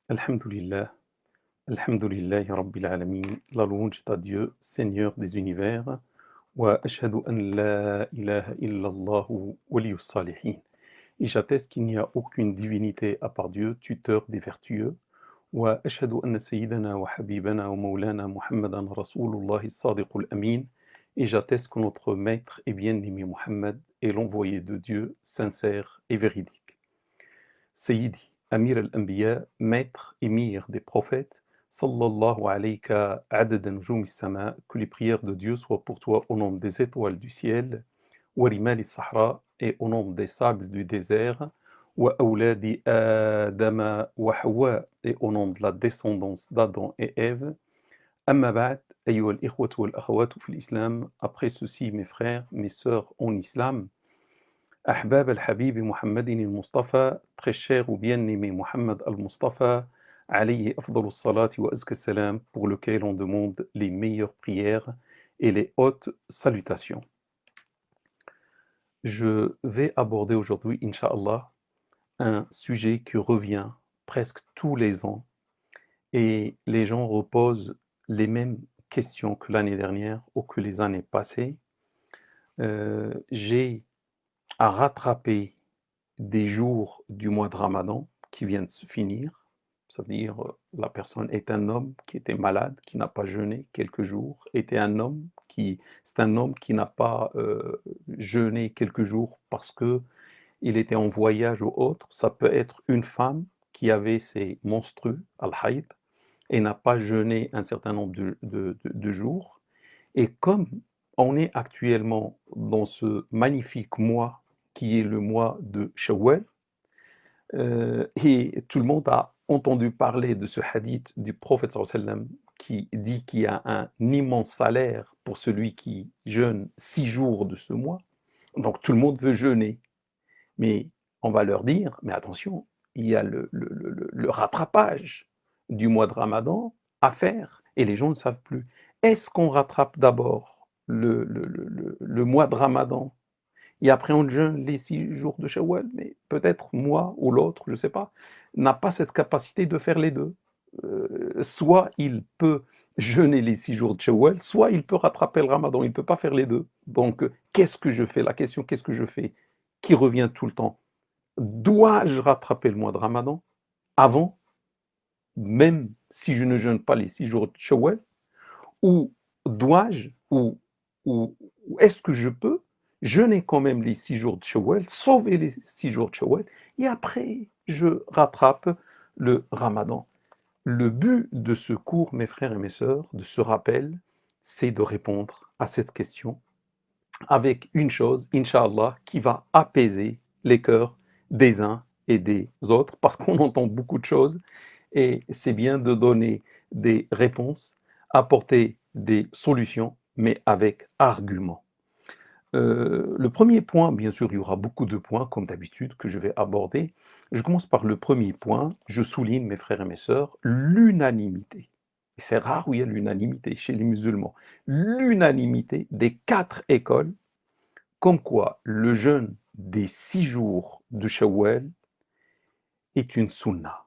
Alhamdulillah, Alhamdulillahi Rabbil Alamin, la louange est à Dieu, Seigneur des univers, wa ashhadu an la ilaha illallahu waliyus salihin. Et j'atteste qu'il n'y a aucune divinité à part Dieu, tuteur des vertueux, wa ashhadu anna sayyidana wa habibana wa maulana Muhammadan Rasulullahi sadiqul amin. Et j'atteste que notre maître et bien-aimé Muhammad est l'envoyé de Dieu, sincère et véridique. Sayyidi, Amir al-Anbiya, maître, émir des prophètes, sallallahu alayka adad nujum sama, que les prières de Dieu soient pour toi au nombre des étoiles du ciel, wa rimal sahra, et au nombre des sables du désert, wa awladi Adama wa Hawa, et au nombre de la descendance d'Adam et Ève. Amma ba'd, ayyuha al-ikhwatu wal akhawatu fil islam, après ceci mes frères, mes sœurs en islam, أحباب الحبيب محمد المصطفى, très cher ou bien-aimé Muhammad al-Mustafa, alayhi afdalus salat wa azka salam, pour lequel on demande les meilleures prières et les hautes salutations. Je vais aborder aujourd'hui, Inch'Allah, un sujet qui revient presque tous les ans et les gens reposent les mêmes questions que l'année dernière ou que les années passées. J'ai à rattraper des jours du mois de Ramadan qui viennent de se finir. Ça veut dire la personne est un homme qui était malade, qui n'a pas jeûné quelques jours, c'est un homme qui n'a pas jeûné quelques jours parce que il était en voyage ou autre. Ça peut être une femme qui avait ses menstrues, al-hayd, et n'a pas jeûné un certain nombre de jours. Et comme on est actuellement dans ce magnifique mois qui est le mois de Shawwal, et tout le monde a entendu parler de ce hadith du prophète sallallahu alayhi wa sallam qui dit qu'il y a un immense salaire pour celui qui jeûne 6 jours de ce mois. Donc tout le monde veut jeûner. Mais on va leur dire, mais attention, il y a le rattrapage du mois de Ramadan à faire et les gens ne savent plus. Est-ce qu'on rattrape d'abord le mois de Ramadan et après on jeûne les 6 jours de Shawwal? Mais peut-être moi ou l'autre, je ne sais pas, n'a pas cette capacité de faire les deux. Soit il peut jeûner les 6 jours de Shawwal, soit il peut rattraper le Ramadan, il ne peut pas faire les deux. Donc qu'est-ce que je fais? La question qu'est-ce que je fais qui revient tout le temps. Dois-je rattraper le mois de Ramadan avant, même si je ne jeûne pas les 6 jours de Shawwal, ou dois-je, ou est-ce que je peux jeûner quand même les 6 jours de Shawwal, sauver les 6 jours de Shawwal, et après je rattrape le Ramadan. Le but de ce cours, mes frères et mes sœurs, de ce rappel, c'est de répondre à cette question avec une chose, Inch'Allah, qui va apaiser les cœurs des uns et des autres, parce qu'on entend beaucoup de choses, et c'est bien de donner des réponses, apporter des solutions, mais avec argument. Le premier point, bien sûr, il y aura beaucoup de points, comme d'habitude, que je vais aborder. Je commence par le premier point, je souligne, mes frères et mes sœurs, l'unanimité. Et c'est rare où il y a l'unanimité chez les musulmans. L'unanimité des 4 écoles comme quoi le jeûne des 6 jours de Shawwal est une sunna.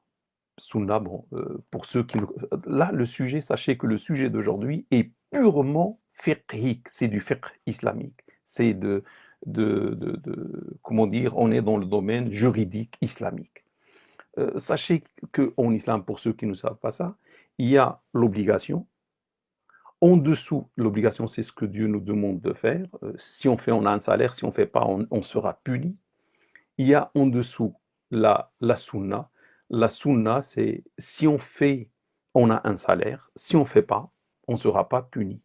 Sunna, bon, pour ceux qui ne... Là, le sujet, sachez que le sujet d'aujourd'hui est purement fiqhique, c'est du fiqh islamique. C'est comment dire, on est dans le domaine juridique islamique. Sachez qu'en islam, pour ceux qui ne savent pas ça, il y a l'obligation. En dessous, l'obligation, c'est ce que Dieu nous demande de faire. Si on fait, on a un salaire. Si on ne fait pas, on sera puni. Il y a en dessous la sunna. La sunna, c'est si on fait, on a un salaire. Si on ne fait pas, on ne sera pas puni.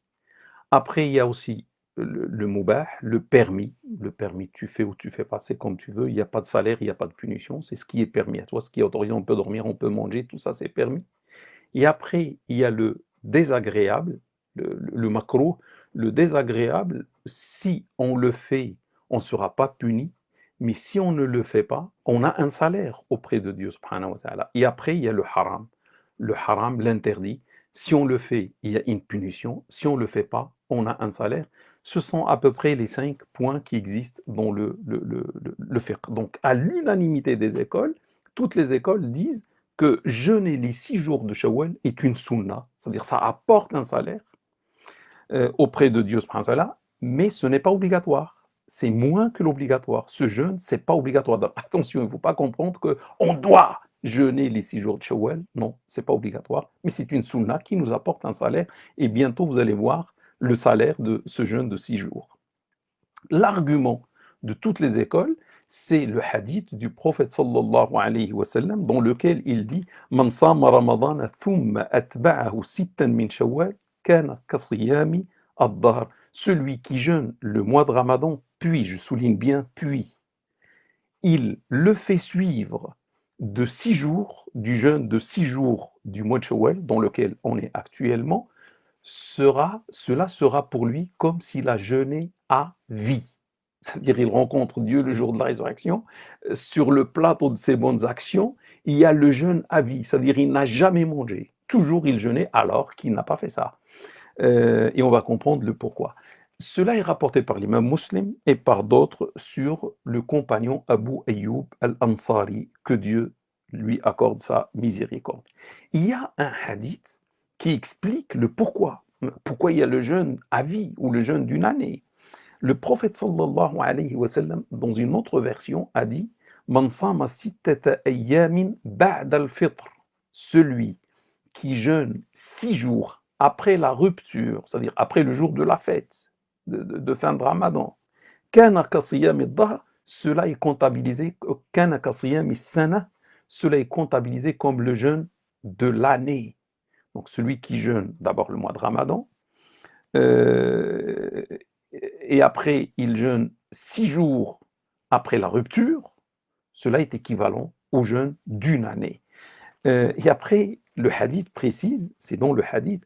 Après, il y a aussi le mubah, le permis. Le permis, tu fais ou tu fais pas, c'est comme tu veux. Il n'y a pas de salaire, il n'y a pas de punition. C'est ce qui est permis à toi, ce qui est autorisé. On peut dormir, on peut manger, tout ça, c'est permis. Et après, il y a le désagréable, le makruh. Le désagréable, si on le fait, on ne sera pas puni, mais si on ne le fait pas, on a un salaire auprès de Dieu subhanahu wa ta'ala. Et après, il y a le haram, l'interdit. Si on le fait, il y a une punition. Si on ne le fait pas, on a un salaire. Ce sont à peu près les 5 points qui existent dans le fiqh. Donc, à l'unanimité des écoles, toutes les écoles disent que jeûner les 6 jours de Shawwal est une sunna, c'est-à-dire ça apporte un salaire auprès de Dieu subhanahu wa ta'ala, mais ce n'est pas obligatoire. C'est moins que l'obligatoire. Ce jeûne, c'est pas obligatoire. Donc, attention, il ne faut pas comprendre qu'on doit jeûner les 6 jours de Shawwal. Non, c'est pas obligatoire, mais c'est une sunna qui nous apporte un salaire. Et bientôt, vous allez voir le salaire de ce jeûne de 6 jours. L'argument de toutes les écoles, c'est le hadith du prophète sallallahu alayhi wa sallam, dans lequel il dit Man sama ramadana thumma atba'ahu sittan min shawwal kana kasiyami ad-dahr. Celui qui jeûne le mois de Ramadan, puis, je souligne bien, puis, il le fait suivre de 6 jours, du jeûne de 6 jours du mois de Shawwal, dans lequel on est actuellement, cela sera pour lui comme s'il a jeûné à vie. C'est-à-dire il rencontre Dieu le jour de la résurrection. Sur le plateau de ses bonnes actions, il y a le jeûne à vie. C'est-à-dire il n'a jamais mangé. Toujours il jeûnait alors qu'il n'a pas fait ça. Et on va comprendre le pourquoi. Cela est rapporté par l'imam Muslim et par d'autres sur le compagnon Abu Ayyub al-Ansari, que Dieu lui accorde sa miséricorde. Il y a un hadith qui explique le pourquoi. Pourquoi il y a le jeûne à vie ou le jeûne d'une année. Le prophète sallallahu alayhi wa sallam, dans une autre version, a dit Man sama sittata ayyamin ba'da al-fitr. Celui qui jeûne 6 jours après la rupture, c'est-à-dire après le jour de la fête, de fin de Ramadan, kana kasiyami ad-dahr, cela est comptabilisé, kana kasiyami sana, cela est comptabilisé comme le jeûne de l'année. Donc celui qui jeûne d'abord le mois de Ramadan, et après il jeûne 6 jours après la rupture, cela est équivalent au jeûne d'une année. Et après, le hadith précise, c'est dans le hadith,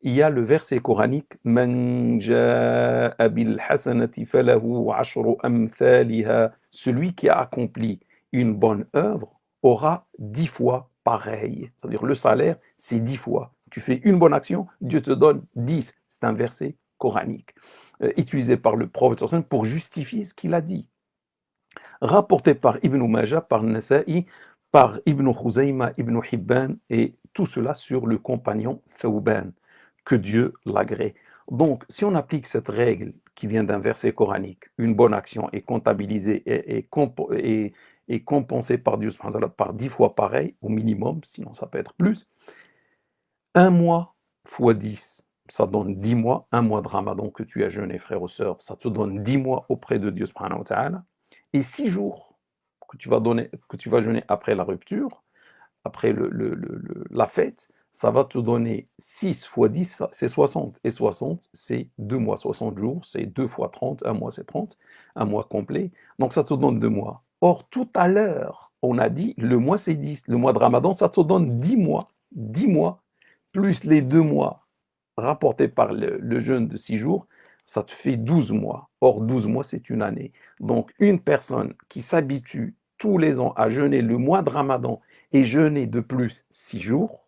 il y a le verset coranique Man ja'a bil hasanati falahu ashru amthaliha. Celui qui a accompli une bonne œuvre aura 10 fois pareil. C'est-à-dire le salaire, c'est 10 fois. Tu fais une bonne action, Dieu te donne 10. C'est un verset coranique utilisé par le prophète pour justifier ce qu'il a dit. Rapporté par Ibn Majah, par Nasa'i, par Ibn Khuzayma, Ibn Hibban, et tout cela sur le compagnon Thawban, que Dieu l'agrée. Donc, si on applique cette règle qui vient d'un verset coranique, une bonne action est comptabilisée et compensée par Dieu par 10 fois pareil, au minimum, sinon ça peut être plus, un mois fois 10, ça donne 10 mois, un mois de Ramadan que tu as jeûné, frères et sœurs, ça te donne 10 mois auprès de Dieu subhanahu wa ta'ala, et 6 jours que tu vas jeûner après la rupture, après la fête, ça va te donner 6 fois 10, c'est 60. Et 60, c'est 2 mois. 60 jours, c'est 2 fois 30. Un mois, c'est 30. Un mois complet. Donc, ça te donne 2 mois. Or, tout à l'heure, on a dit, le mois, c'est 10. Le mois de Ramadan, ça te donne 10 mois. 10 mois, plus les 2 mois rapportés par le jeûne de 6 jours, ça te fait 12 mois. Or, 12 mois, c'est une année. Donc, une personne qui s'habitue tous les ans à jeûner le mois de Ramadan et jeûner de plus 6 jours,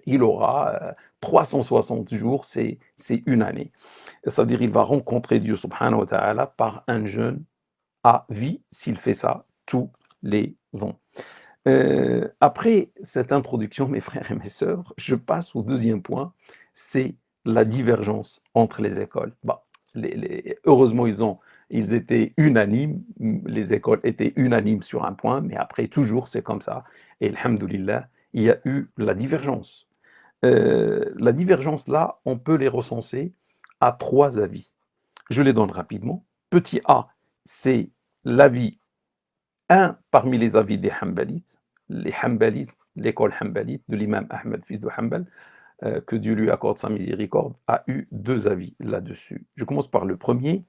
il aura 360 jours, c'est une année. C'est-à-dire il va rencontrer Dieu subhanahu wa ta'ala par un jeûne à vie s'il fait ça tous les ans. Après cette introduction, mes frères et mes sœurs, je passe au deuxième point, c'est la divergence entre les écoles. Bah, heureusement, ils étaient unanimes, les écoles étaient unanimes sur un point, mais après, toujours, c'est comme ça. Et alhamdoulilah, il y a eu la divergence. La divergence, là, on peut les recenser à 3 avis. Je les donne rapidement. Petit A, c'est l'avis, un parmi les avis des Hanbalites, les Hanbalites, l'école Hanbalite de l'imam Ahmed, fils de Hanbal, que Dieu lui accorde sa miséricorde, a eu 2 avis là-dessus. Je commence par le premier.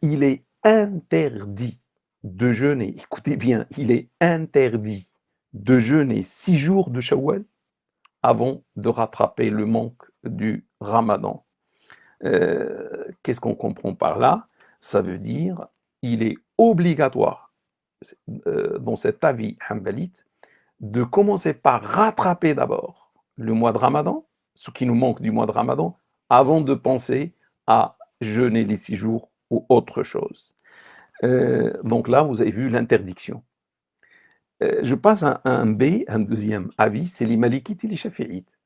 Il est interdit de jeûner, écoutez bien, il est interdit de jeûner 6 jours de Shawwal avant de rattraper le manque du Ramadan. Qu'est-ce qu'on comprend par là? Ça veut dire il est obligatoire, dans cet avis hanbalite, de commencer par rattraper d'abord le mois de Ramadan, ce qui nous manque du mois de Ramadan, avant de penser à jeûner les 6 jours ou autre chose. Donc là, vous avez vu l'interdiction. Je passe à un B, un deuxième avis, c'est les Malikites et les Chafi'ites.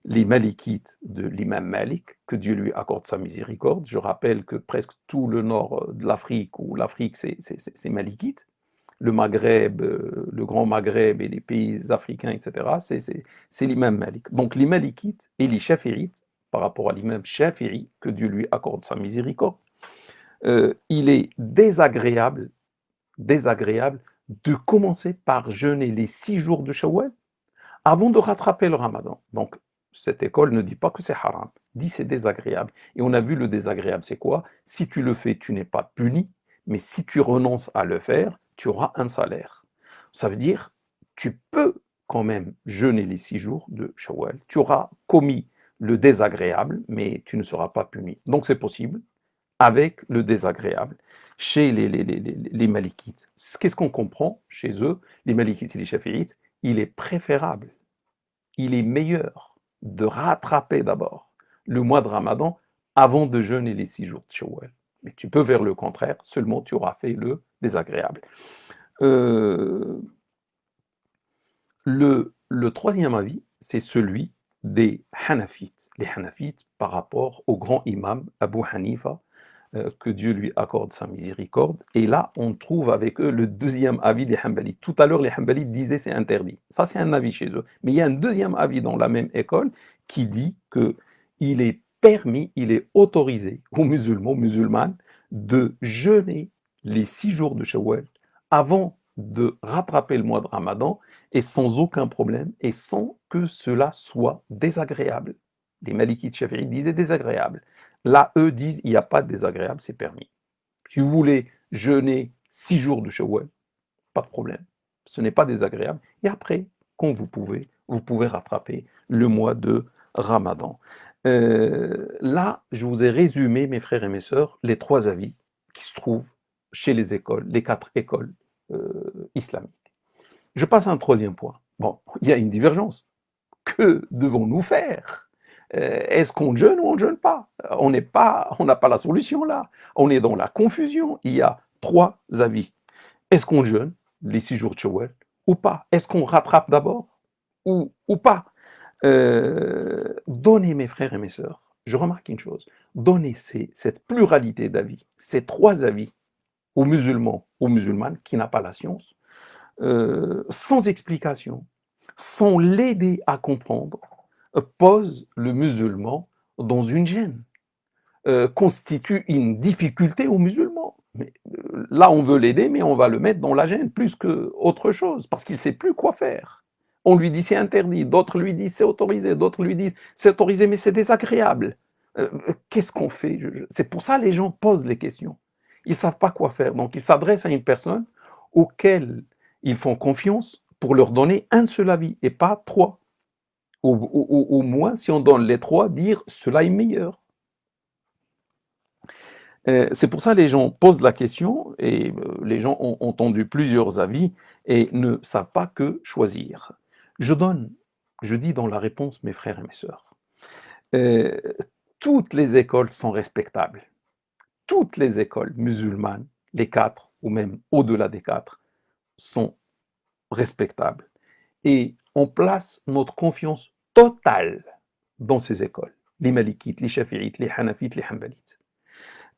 Les Malikites de l'imam Malik, que Dieu lui accorde sa miséricorde. Je rappelle que presque tout le nord de l'Afrique, ou l'Afrique c'est Malikite, le Maghreb, le Grand Maghreb et les pays africains, etc., c'est l'imam Malik. Donc les Malikites et les Chafi'ites, par rapport à l'imam Shafi'i, que Dieu lui accorde sa miséricorde, il est désagréable de commencer par jeûner les 6 jours de Shawwal avant de rattraper le Ramadan. Donc, cette école ne dit pas que c'est haram, dit c'est désagréable. Et on a vu le désagréable, c'est quoi? Si tu le fais, tu n'es pas puni, mais si tu renonces à le faire, tu auras un salaire. Ça veut dire, tu peux quand même jeûner les 6 jours de Shawwal. Tu auras commis le désagréable, mais tu ne seras pas puni. Donc c'est possible avec le désagréable. Chez les Malikites, qu'est-ce qu'on comprend chez eux, les Malikites et les Chafi'ites? Il est préférable, il est meilleur de rattraper d'abord le mois de Ramadan avant de jeûner les 6 jours de Shawwal. Mais tu peux faire le contraire, seulement tu auras fait le désagréable. Le troisième avis, c'est celui des Hanafites. Les Hanafites par rapport au grand imam Abu Hanifa, que Dieu lui accorde sa miséricorde. Et là, on trouve avec eux le deuxième avis des Hanbalites. Tout à l'heure, les Hanbalites disaient c'est interdit. Ça, c'est un avis chez eux. Mais il y a un deuxième avis dans la même école qui dit qu'il est permis, il est autorisé aux musulmans, musulmanes, de jeûner les 6 jours de Shawwal avant de rattraper le mois de Ramadan et sans aucun problème et sans que cela soit désagréable. Les Malikites Shafi'ites disaient désagréable. Là, eux disent, il n'y a pas de désagréable, c'est permis. Si vous voulez jeûner 6 jours de Shawwal, pas de problème. Ce n'est pas désagréable. Et après, quand vous pouvez rattraper le mois de Ramadan. Là, je vous ai résumé, mes frères et mes sœurs, les 3 avis qui se trouvent chez les écoles, les 4 écoles islamiques. Je passe à un troisième point. Bon, il y a une divergence. Que devons-nous faire? Est-ce qu'on jeûne ou on ne jeûne pas? On n'a pas la solution là. On est dans la confusion. Il y a 3 avis. Est-ce qu'on jeûne les 6 jours de Shawwal ou pas? Est-ce qu'on rattrape d'abord ou pas? Donnez, mes frères et mes sœurs, je remarque une chose, donnez cette pluralité d'avis, ces 3 avis aux musulmans, aux musulmanes qui n'ont pas la science, sans explication, sans l'aider à comprendre, pose le musulman dans une gêne, constitue une difficulté aux musulmans. Mais, là, on veut l'aider, mais on va le mettre dans la gêne plus qu'autre chose, parce qu'il ne sait plus quoi faire. On lui dit c'est interdit, d'autres lui disent c'est autorisé, d'autres lui disent c'est autorisé, mais c'est désagréable. Qu'est-ce qu'on fait? C'est pour ça que les gens posent les questions. Ils ne savent pas quoi faire. Donc, ils s'adressent à une personne auquel ils font confiance pour leur donner un seul avis et pas 3. Au moins, si on donne les 3, dire cela est meilleur. C'est pour ça que les gens posent la question et les gens ont entendu plusieurs avis et ne savent pas que choisir. Je dis dans la réponse, mes frères et mes sœurs, toutes les écoles sont respectables. Toutes les écoles musulmanes, les 4 ou même au-delà des 4, sont respectables. Et on place notre confiance totale dans ces écoles, les Malikites, les Shafi'ites, les Hanafites, les Hanbalites.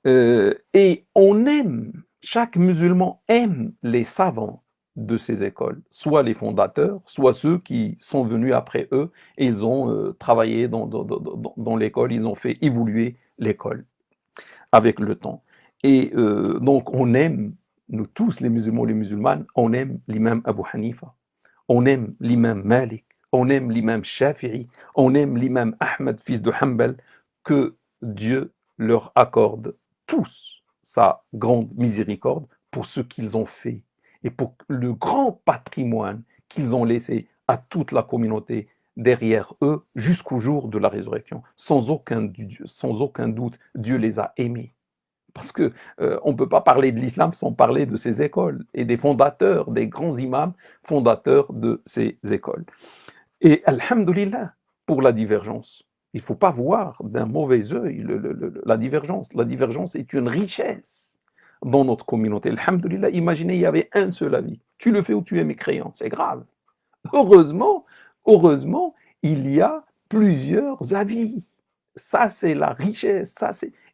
Et on aime, chaque musulman aime les savants de ces écoles, soit les fondateurs, soit ceux qui sont venus après eux et ils ont travaillé dans l'école, ils ont fait évoluer l'école avec le temps. Et donc on aime, nous tous les musulmans, les musulmanes, on aime l'imam Abu Hanifa, on aime l'imam Malik, on aime l'imam Shafi'i, on aime l'imam Ahmed, fils de Hanbal, que Dieu leur accorde tous sa grande miséricorde pour ce qu'ils ont fait et pour le grand patrimoine qu'ils ont laissé à toute la communauté derrière eux jusqu'au jour de la résurrection. Sans aucun doute, Dieu les a aimés. Parce qu'on ne peut pas parler de l'islam sans parler de ces écoles et des fondateurs, des grands imams fondateurs de ces écoles. Et alhamdoulilah pour la divergence. Il ne faut pas voir d'un mauvais œil la divergence. La divergence est une richesse dans notre communauté. Alhamdoulilah, imaginez, il y avait un seul avis. Tu le fais ou tu es mécréant, c'est grave. Heureusement, heureusement, il y a plusieurs avis. Ça, c'est la richesse.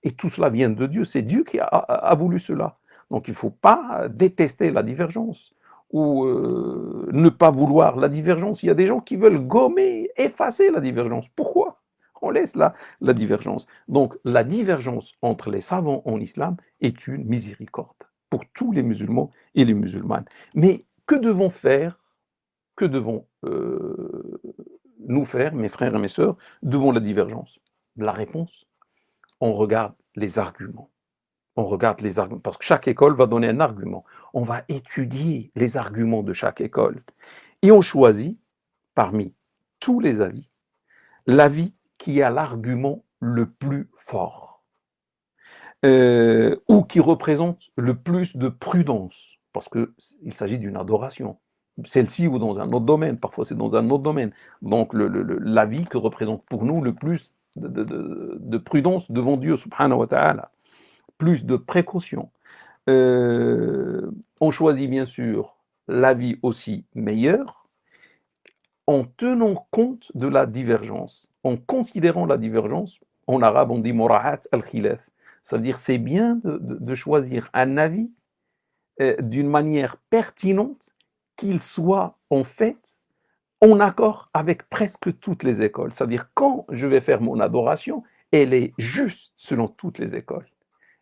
Et tout cela vient de Dieu. C'est Dieu qui a voulu cela. Donc, il ne faut pas détester la divergence ou ne pas vouloir la divergence. Il y a des gens qui veulent gommer, effacer la divergence. Pourquoi? On laisse la divergence. Donc, la divergence entre les savants en islam est une miséricorde pour tous les musulmans et les musulmanes. Mais que devons nous faire, mes frères et mes sœurs, devant la divergence? La réponse, on regarde les arguments. On regarde les arguments, parce que chaque école va donner un argument. On va étudier les arguments de chaque école. Et on choisit, parmi tous les avis, l'avis qui a l'argument le plus fort, ou qui représente le plus de prudence, parce qu'il s'agit d'une adoration. Celle-ci ou dans un autre domaine, parfois c'est dans un autre domaine. Donc l'avis que représente pour nous le plus de prudence devant Dieu, subhanahu wa ta'ala, plus de précaution. On choisit bien sûr l'avis aussi meilleur en tenant compte de la divergence, en considérant la divergence. En arabe, on dit mura'at al-khilaf. Ça veut dire c'est bien de choisir un avis d'une manière pertinente, qu'il soit en fait en accord avec presque toutes les écoles. C'est-à-dire quand je vais faire mon adoration, elle est juste selon toutes les écoles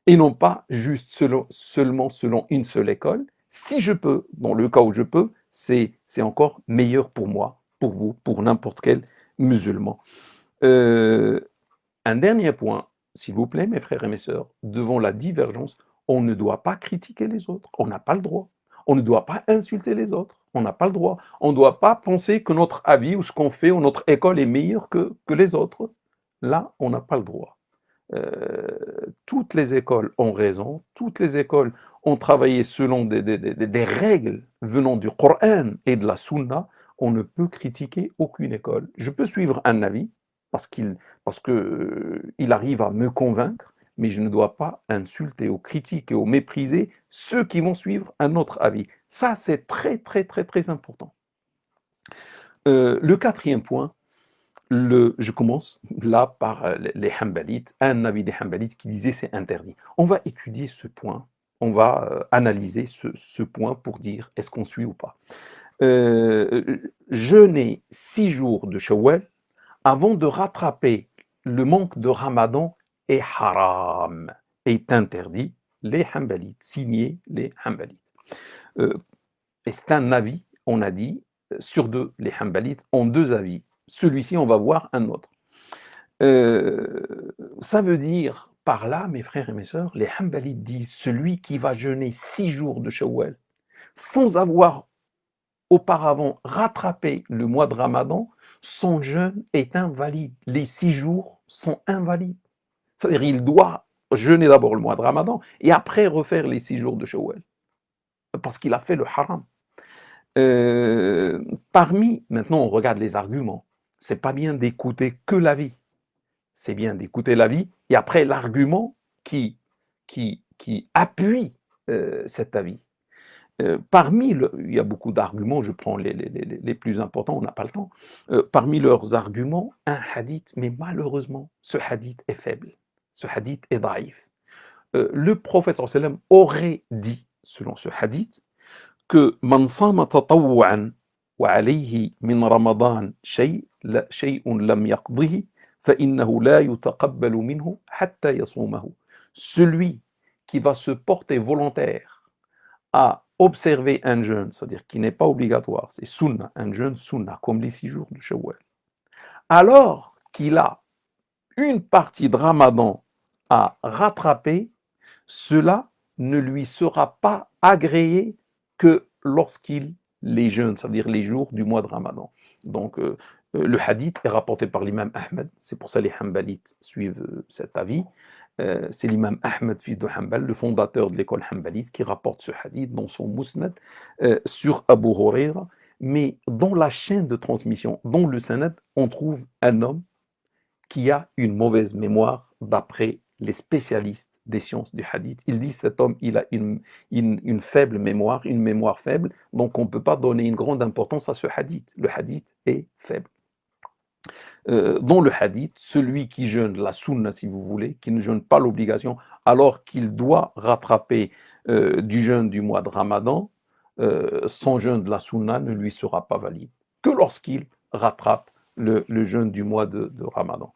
et non pas juste seulement selon une seule école. Si je peux, dans le cas où je peux, c'est encore meilleur pour moi, pour vous, pour n'importe quel musulman. Un dernier point, s'il vous plaît, mes frères et mes sœurs, devant la divergence, on ne doit pas critiquer les autres, on n'a pas le droit. On ne doit pas insulter les autres, on n'a pas le droit. On ne doit pas penser que notre avis ou ce qu'on fait ou notre école est meilleur que les autres. Là, on n'a pas le droit. Toutes les écoles ont raison, toutes les écoles ont travaillé selon des règles venant du Coran et de la Sunna. On ne peut critiquer aucune école. Je peux suivre un avis parce qu'il arrive à me convaincre, mais je ne dois pas insulter ou critiquer ou mépriser ceux qui vont suivre un autre avis. Ça, c'est très, très, très, très important. Le quatrième point, je commence là par les Hanbalites, un avis des Hanbalites qui disait c'est interdit. On va étudier ce point, on va analyser ce point pour dire est-ce qu'on suit ou pas. Jeûner 6 jours de Shawwal avant de rattraper le manque de Ramadan est haram, est interdit. Les Hanbalites, signé les Hanbalites. Et c'est un avis, on a dit, sur deux. Les Hanbalites ont deux avis. Celui-ci, on va voir un autre. Ça veut dire, par là, mes frères et mes sœurs, les Hanbalites disent, celui qui va jeûner 6 jours de Shawwal, sans avoir auparavant rattrapé le mois de Ramadan, son jeûne est invalide. Les 6 jours sont invalides. C'est-à-dire, il doit jeûner d'abord le mois de Ramadan, et après refaire les 6 jours de Shawwal, parce qu'il a fait le haram. Maintenant, on regarde les arguments. C'est pas bien d'écouter que l'avis. C'est bien d'écouter l'avis et après l'argument qui appuie cet avis. Il y a beaucoup d'arguments, je prends les plus importants, on n'a pas le temps. Parmi leurs arguments, un hadith, mais malheureusement, ce hadith est faible. Ce hadith est daïf. Le prophète sallallahu alayhi wa sallam aurait dit, selon ce hadith, que man sama tatawwa'an wa alayhi min ramadan shay'un lam yaqdihi fa innahu la yutaqabbalu minhu hatta yasumahu. Celui qui va se porter volontaire à observer un jeûne, c'est-à-dire qui n'est pas obligatoire, c'est sunna, un jeûne sunna, comme les 6 jours de Shawwal, alors qu'il a une partie de Ramadan à rattraper, cela ne lui sera pas agréé que lorsqu'il les jeûne, c'est-à-dire les jours du mois de Ramadan. Donc, le hadith est rapporté par l'imam Ahmed, c'est pour ça que les Hanbalites suivent cet avis. C'est l'imam Ahmed, fils de Hanbal, le fondateur de l'école Hanbalite, qui rapporte ce hadith dans son Musnad sur Abu Huraira. Mais dans la chaîne de transmission, dans le sanad, on trouve un homme qui a une mauvaise mémoire d'après les spécialistes des sciences du hadith. Il dit cet homme, il a une faible mémoire, une mémoire faible, donc on ne peut pas donner une grande importance à ce hadith. Le hadith est faible. Dans le hadith, celui qui jeûne la sunna, si vous voulez, qui ne jeûne pas l'obligation, alors qu'il doit rattraper du jeûne du mois de Ramadan, son jeûne de la sunna ne lui sera pas valide que lorsqu'il rattrape le jeûne du mois de Ramadan.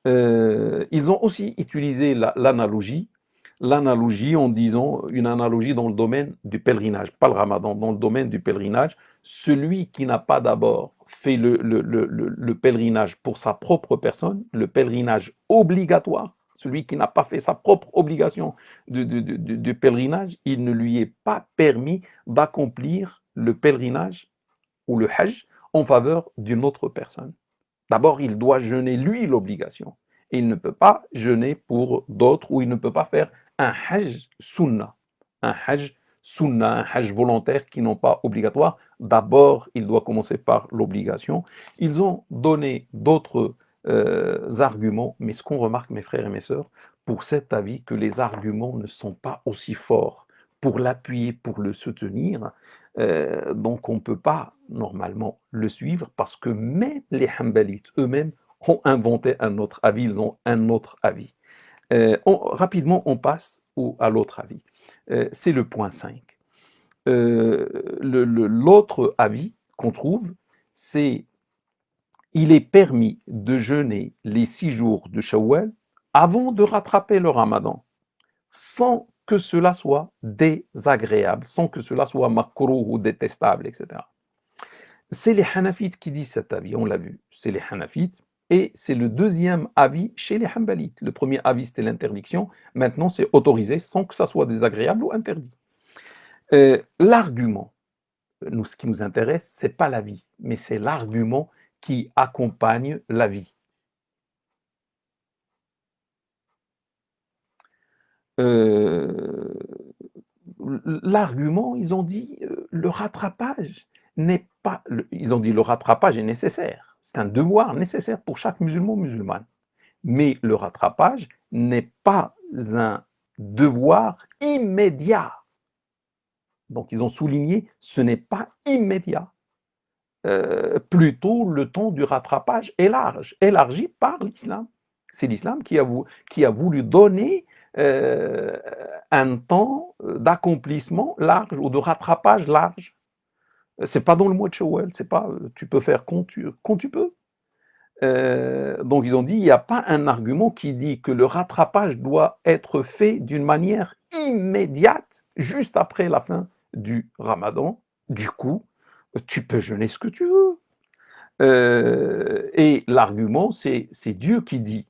Ils ont aussi utilisé l'analogie en disant une analogie dans le domaine du pèlerinage, pas le Ramadan, dans le domaine du pèlerinage. Celui qui n'a pas d'abord fait le pèlerinage pour sa propre personne, le pèlerinage obligatoire, celui qui n'a pas fait sa propre obligation de pèlerinage, il ne lui est pas permis d'accomplir le pèlerinage ou le hajj en faveur d'une autre personne. D'abord, il doit jeûner lui l'obligation. Il ne peut pas jeûner pour d'autres ou il ne peut pas faire un hajj sunna. Un hajj sunna, un hajj volontaire qui n'est pas obligatoire. D'abord, il doit commencer par l'obligation. Ils ont donné d'autres arguments, mais ce qu'on remarque, mes frères et mes sœurs, pour cet avis, que les arguments ne sont pas aussi forts pour l'appuyer, pour le soutenir. Donc on ne peut pas normalement le suivre parce que même les Hanbalites eux-mêmes ont inventé un autre avis, ils ont un autre avis. Rapidement, on passe à l'autre avis. C'est le point 5. L'autre avis qu'on trouve, c'est il est permis de jeûner les 6 jours de Shawwal avant de rattraper le Ramadan, sans que cela soit désagréable, sans que cela soit makrouh ou détestable, etc. C'est les Hanafites qui disent cet avis, on l'a vu, c'est les Hanafites, et c'est le deuxième avis chez les Hanbalites. Le premier avis, c'était l'interdiction, maintenant c'est autorisé sans que ça soit désagréable ou interdit. L'argument, ce qui nous intéresse, c'est pas l'avis, mais c'est l'argument qui accompagne l'avis. L'argument, ils ont dit le rattrapage n'est pas. Ils ont dit le rattrapage est nécessaire. C'est un devoir nécessaire pour chaque musulman musulmane. Mais le rattrapage n'est pas un devoir immédiat. Donc ils ont souligné ce n'est pas immédiat. Plutôt le temps du rattrapage est large, élargi par l'islam. C'est l'islam qui a voulu donner un temps d'accomplissement large ou de rattrapage large. C'est pas dans le mois de Shawwal, c'est pas tu peux faire quand tu peux. Donc ils ont dit il n'y a pas un argument qui dit que le rattrapage doit être fait d'une manière immédiate, juste après la fin du Ramadan. Du coup, tu peux jeûner ce que tu veux. Et l'argument, c'est Dieu qui dit.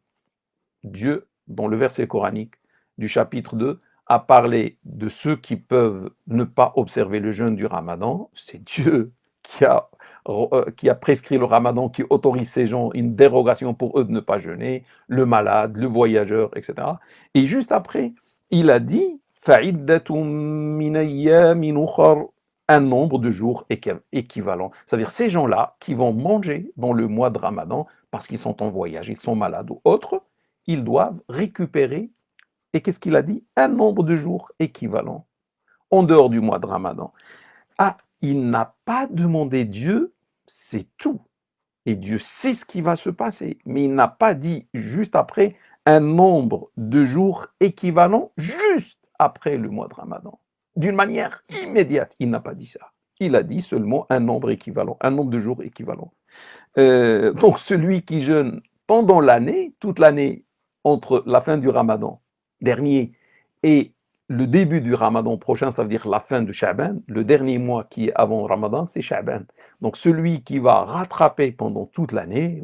Dieu, dans le verset coranique du chapitre 2, a parlé de ceux qui peuvent ne pas observer le jeûne du Ramadan. C'est Dieu qui a prescrit le Ramadan, qui autorise ces gens une dérogation pour eux de ne pas jeûner, le malade, le voyageur, etc. Et juste après, il a dit فَعِدَّةٌ مِّنْ أَيَّامٍ أُخَرَ, un nombre de jours équivalent. C'est-à-dire ces gens-là qui vont manger dans le mois de Ramadan parce qu'ils sont en voyage, ils sont malades ou autres, ils doivent récupérer, et qu'est-ce qu'il a dit? Un nombre de jours équivalent en dehors du mois de Ramadan. Ah, il n'a pas demandé Dieu, c'est tout. Et Dieu sait ce qui va se passer, mais il n'a pas dit juste après un nombre de jours équivalent juste après le mois de Ramadan. D'une manière immédiate, il n'a pas dit ça. Il a dit seulement un nombre équivalent, un nombre de jours équivalent. Donc celui qui jeûne pendant l'année, toute l'année, entre la fin du Ramadan dernier et le début du Ramadan prochain, ça veut dire la fin de Sha'ban, le dernier mois qui est avant Ramadan, c'est Sha'ban. Donc celui qui va rattraper pendant toute l'année,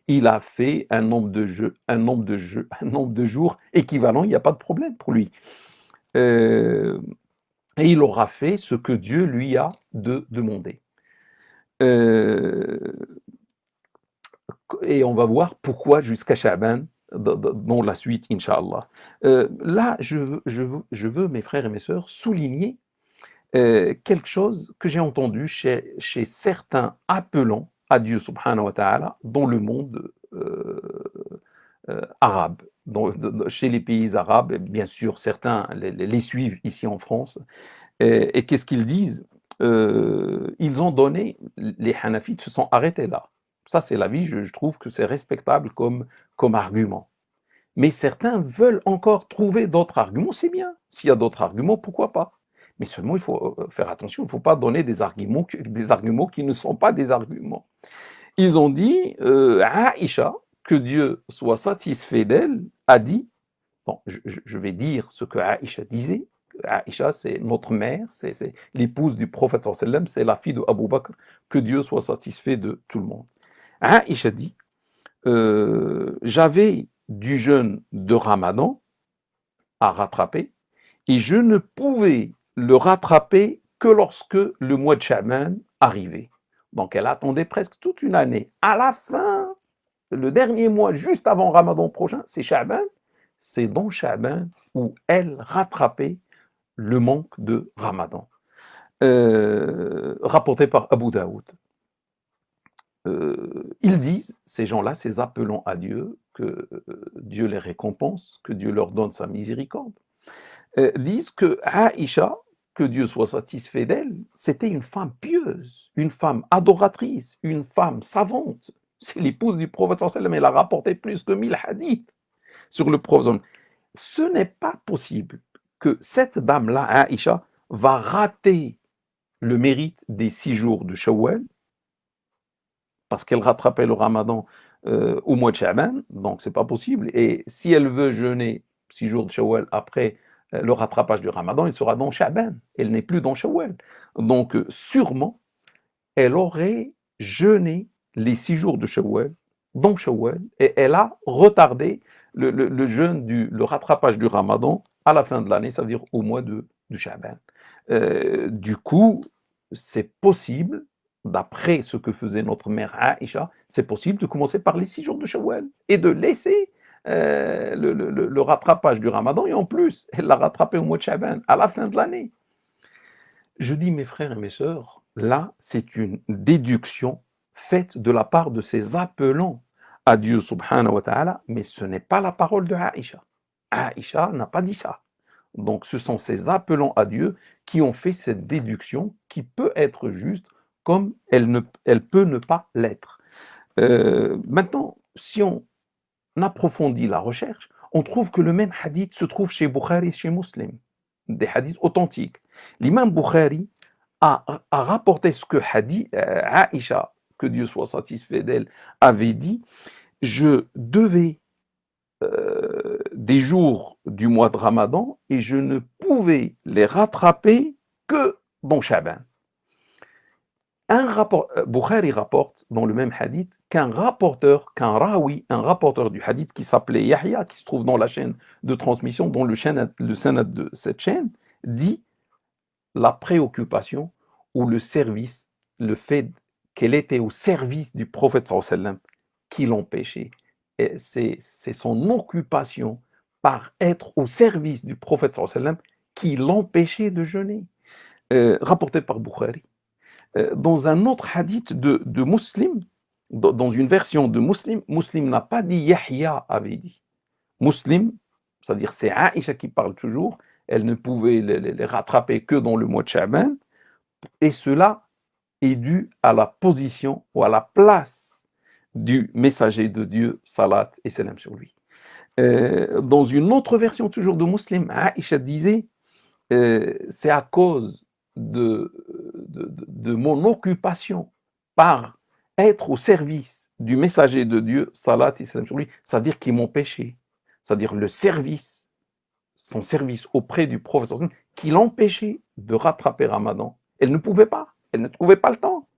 il a fait un nombre de jours équivalent, il n'y a pas de problème pour lui. Et il aura fait ce que Dieu lui a demandé. Et on va voir pourquoi jusqu'à Sha'ban dans la suite, Inch'Allah. Là, je veux, mes frères et mes sœurs, souligner quelque chose que j'ai entendu chez certains appelants à Dieu subhanahu wa ta'ala dans le monde arabe. chez les pays arabes, et bien sûr, certains les suivent ici en France. Et qu'est-ce qu'ils disent? Ils ont donné, les Hanafites se sont arrêtés là. Ça, c'est l'avis, je trouve que c'est respectable comme argument. Mais certains veulent encore trouver d'autres arguments, c'est bien. S'il y a d'autres arguments, pourquoi pas? Mais seulement, il faut faire attention, il ne faut pas donner des arguments qui ne sont pas des arguments. Ils ont dit, Aïcha, que Dieu soit satisfait d'elle, a dit, bon, je vais dire ce que Aïcha disait. Aïcha, c'est notre mère, c'est l'épouse du prophète sallam, c'est la fille de Abu Bakr, que Dieu soit satisfait de tout le monde. Aïcha dit, j'avais du jeûne de Ramadan à rattraper et je ne pouvais le rattraper que lorsque le mois de Sha'ban arrivait. Donc elle attendait presque toute une année. À la fin, le dernier mois, juste avant Ramadan prochain, c'est Sha'ban. C'est dans Sha'ban où elle rattrapait le manque de Ramadan. Rapporté par Abu Daoud. Ils disent, ces gens-là, ces appelants à Dieu, que Dieu les récompense, que Dieu leur donne sa miséricorde, disent que Aïcha, que Dieu soit satisfait d'elle, c'était une femme pieuse, une femme adoratrice, une femme savante. C'est l'épouse du prophète sallam, elle a rapporté plus que 1000 hadiths sur le prophète. Ce n'est pas possible que cette dame-là, Aïcha, va rater le mérite des 6 jours de Shawwal, parce qu'elle rattrapait le Ramadan au mois de Sha'ban, donc c'est pas possible. Et si elle veut jeûner 6 jours de Shawwal après le rattrapage du Ramadan, il sera dans Sha'ban. Elle n'est plus dans Shawwal. Donc sûrement, elle aurait jeûné les 6 jours de Shawwal dans Shawwal et elle a retardé le jeûne, le rattrapage du Ramadan à la fin de l'année, c'est-à-dire au mois de Sha'ban. Du coup, c'est possible, d'après ce que faisait notre mère Aïcha, c'est possible de commencer par les 6 jours de Shawwal et de laisser le rattrapage du Ramadan, et en plus, elle l'a rattrapé au mois de Sha'ban, à la fin de l'année. Je dis, mes frères et mes sœurs, là, c'est une déduction faite de la part de ces appelants à Dieu subhanahu wa ta'ala, mais ce n'est pas la parole de Aïcha. Aïcha n'a pas dit ça. Donc ce sont ces appelants à Dieu qui ont fait cette déduction qui peut être juste comme elle peut ne pas l'être. Maintenant, si on approfondit la recherche, on trouve que le même hadith se trouve chez Bukhari et chez Muslim, des hadiths authentiques. L'imam Bukhari a rapporté ce que Aïcha, que Dieu soit satisfait d'elle, avait dit, je devais des jours du mois de Ramadan et je ne pouvais les rattraper que dans Sha'ban. Bukhari rapporte dans le même hadith qu'un rapporteur du hadith qui s'appelait Yahya, qui se trouve dans la chaîne de transmission, dont le sanad de cette chaîne, dit la préoccupation ou le service, le fait qu'elle était au service du prophète sallallahu alayhi wa sallam qui l'empêchait. C'est son occupation par être au service du prophète sallallahu alayhi wa sallam qui l'empêchait de jeûner. Rapporté par Bukhari. Dans un autre hadith de Muslim, dans une version de Muslim, Muslim n'a pas dit Yahya avait dit. Muslim, c'est-à-dire c'est Aïcha qui parle toujours, elle ne pouvait les rattraper que dans le mois de Sha'ban, et cela est dû à la position ou à la place du messager de Dieu, salat et salam sur lui. Dans une autre version toujours de Muslim, Aïcha disait, c'est à cause de mon occupation par être au service du messager de Dieu, salat et salam sur lui, c'est-à-dire qui m'empêchait, c'est-à-dire le service, son service auprès du prophète, qui l'empêchait de rattraper Ramadan. Elle ne pouvait pas, elle ne trouvait pas le temps.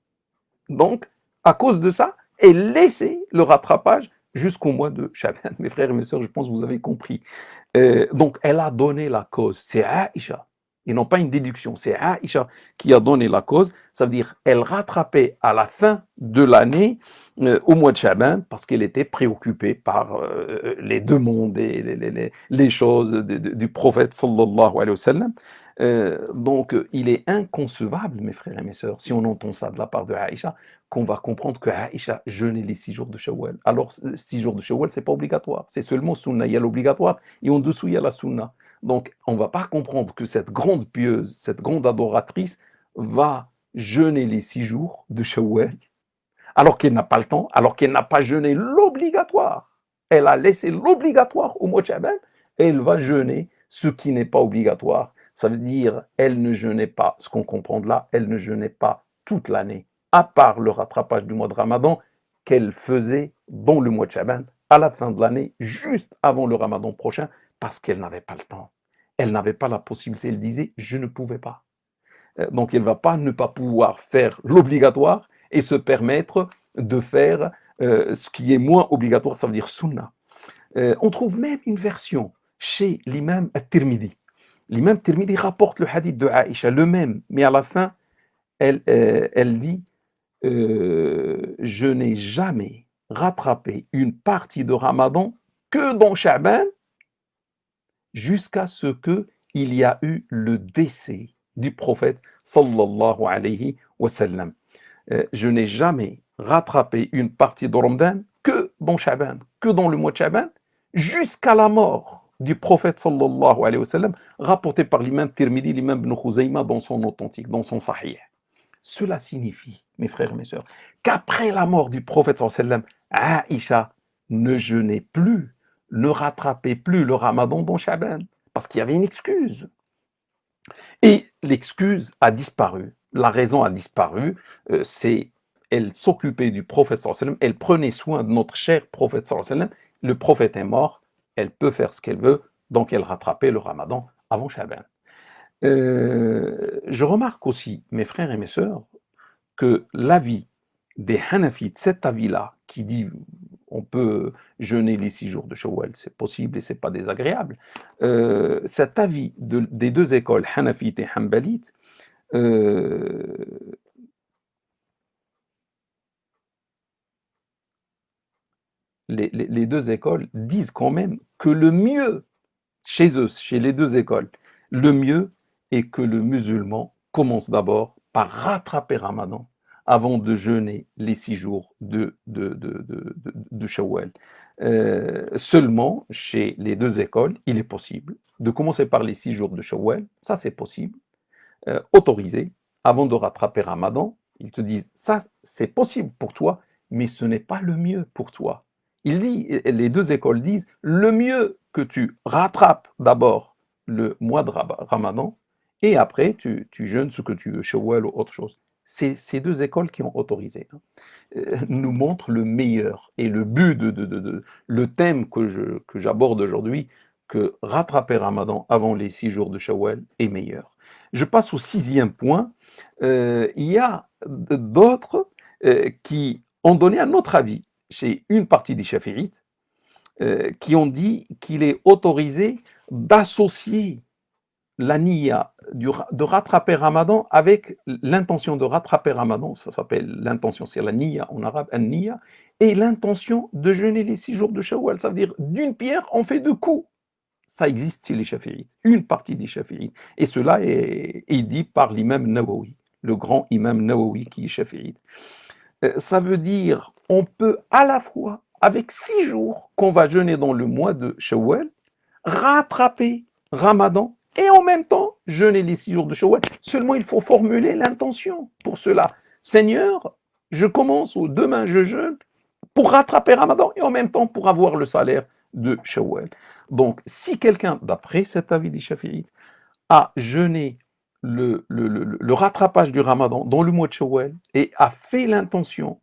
Donc, à cause de ça, elle laissait le rattrapage jusqu'au mois de Sha'ban. Mes frères et mes sœurs, je pense que vous avez compris. Donc, elle a donné la cause. C'est Aïcha. Et non pas une déduction. C'est Aïcha qui a donné la cause. Ça veut dire elle rattrapait à la fin de l'année, au mois de Sha'ban, parce qu'elle était préoccupée par les demandes et les choses du prophète sallallahu alayhi wa sallam. Donc, il est inconcevable, mes frères et mes sœurs, si on entend ça de la part de Aïcha, qu'on va comprendre que Aïcha jeûnait les 6 jours de Shawwal. Alors, 6 jours de Shawwal, c'est pas obligatoire, c'est seulement sunna. Il y a l'obligatoire et en dessous, il y a la sunna. Donc, on va pas comprendre que cette grande pieuse, cette grande adoratrice va jeûner les 6 jours de Shawwal, alors qu'elle n'a pas le temps, alors qu'elle n'a pas jeûné l'obligatoire. Elle a laissé l'obligatoire au mois de Sha'ban et elle va jeûner ce qui n'est pas obligatoire. Ça veut dire, elle ne jeûnait pas, ce qu'on comprend de là, elle ne jeûnait pas toute l'année, à part le rattrapage du mois de Ramadan qu'elle faisait dans le mois de Sha'ban, à la fin de l'année, juste avant le Ramadan prochain, parce qu'elle n'avait pas le temps. Elle n'avait pas la possibilité, elle disait, je ne pouvais pas. Donc elle ne va pas ne pas pouvoir faire l'obligatoire et se permettre de faire ce qui est moins obligatoire, ça veut dire sunna. On trouve même une version chez l'imam At-Tirmidhi. L'imam Tirmidhi rapporte le hadith de Aïcha, le même, mais à la fin, elle dit je n'ai jamais rattrapé une partie de Ramadan que dans Sha'ban jusqu'à ce qu'il y a eu le décès du prophète sallallahu alayhi wa sallam. Je n'ai jamais rattrapé une partie de Ramadan que dans Sha'ban, que dans le mois de Sha'ban, jusqu'à la mort du prophète sallallahu alayhi wa sallam, rapporté par l'imam Tirmidhi, l'imam Ibn Khuzayma dans son authentique, dans son sahih. Cela signifie, mes frères et mes sœurs, qu'après la mort du prophète sallallahu alayhi wa sallam, Aïcha ne jeûnait plus, ne rattrapait plus le Ramadan dans Sha'ban, parce qu'il y avait une excuse. Et l'excuse a disparu, la raison a disparu, c'est elle s'occupait du prophète sallallahu alayhi wa sallam, elle prenait soin de notre cher prophète sallallahu alayhi wa sallam, le prophète est mort, elle peut faire ce qu'elle veut, donc elle rattrapait le Ramadan avant Sha'ban. Je remarque aussi, mes frères et mes sœurs, que l'avis des Hanafites, cet avis-là, qui dit on peut jeûner les 6 jours de Shawwal, c'est possible et c'est pas désagréable, cet avis des deux écoles, Hanafites et Hanbalites, les deux écoles disent quand même que le mieux, chez eux, chez les deux écoles, le mieux est que le musulman commence d'abord par rattraper Ramadan avant de jeûner les 6 jours de Shawwal. Seulement, chez les deux écoles, il est possible de commencer par les 6 jours de Shawwal, ça c'est possible, autorisé, avant de rattraper Ramadan. Ils te disent, ça c'est possible pour toi, mais ce n'est pas le mieux pour toi. Les deux écoles disent, le mieux que tu rattrapes d'abord le mois de Ramadan, et après tu jeûnes ce que tu veux, Shawwal ou autre chose. C'est ces deux écoles qui ont autorisé. Nous montrent le meilleur et le but le thème que j'aborde aujourd'hui, que rattraper Ramadan avant les 6 jours de Shawwal est meilleur. Je passe au 6e point. Il y a d'autres qui ont donné un autre avis chez une partie des Chafi'ites, qui ont dit qu'il est autorisé d'associer la niya, de rattraper Ramadan avec l'intention de rattraper Ramadan, ça s'appelle l'intention, c'est la niya en arabe, an-niya, et l'intention de jeûner les 6 jours de Shawwal. Ça veut dire d'une pierre, on fait 2 coups. Ça existe chez les Chafi'ites, une partie des Chafi'ites. Et cela est dit par l'imam Nawawi, le grand imam Nawawi qui est Chafi'ite. Ça veut dire, on peut à la fois, avec 6 jours qu'on va jeûner dans le mois de Shawwal, rattraper Ramadan et en même temps jeûner les 6 jours de Shawwal. Seulement, il faut formuler l'intention pour cela. Seigneur, je commence ou demain je jeûne pour rattraper Ramadan et en même temps pour avoir le salaire de Shawwal. Donc, si quelqu'un, d'après cet avis des Chafi'ites, a jeûné le rattrapage du Ramadan dans le mois de Shawwal et a fait l'intention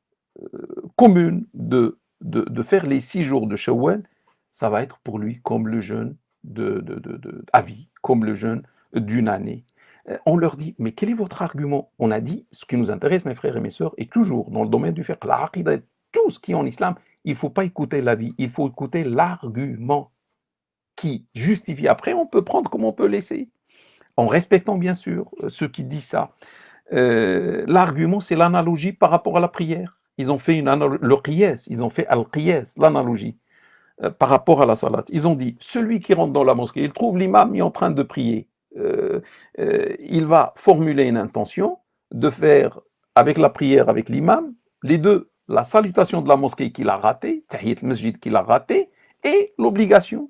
commune de faire les 6 jours de Shawwal, ça va être pour lui comme le jeûne à vie, comme le jeûne d'une année. On leur dit, mais quel est votre argument? On a dit, ce qui nous intéresse, mes frères et mes sœurs, est toujours dans le domaine du fiqh, la aqidah, tout ce qui est en islam, il ne faut pas écouter l'avis, il faut écouter l'argument qui justifie. Après, on peut prendre comme on peut laisser, en respectant bien sûr ceux qui disent ça. L'argument, c'est l'analogie par rapport à la prière. Ils ont fait le qiyas, ils ont fait al-qiyas, l'analogie, par rapport à la salat. Ils ont dit, celui qui rentre dans la mosquée, il trouve l'imam en train de prier. Il va formuler une intention de faire, avec la prière, avec l'imam, les deux, la salutation de la mosquée qu'il a ratée, Tahiyat al-Masjid qu'il a raté, et l'obligation.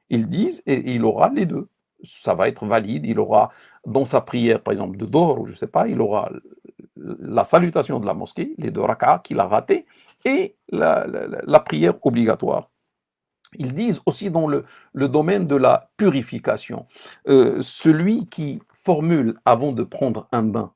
Ils disent, et il aura les deux. Ça va être valide, il aura dans sa prière, par exemple, de Dohr, ou je ne sais pas, il aura la salutation de la mosquée, les deux rak'ahs qu'il a ratés, et la prière obligatoire. Ils disent aussi dans le domaine de la purification, celui qui formule avant de prendre un bain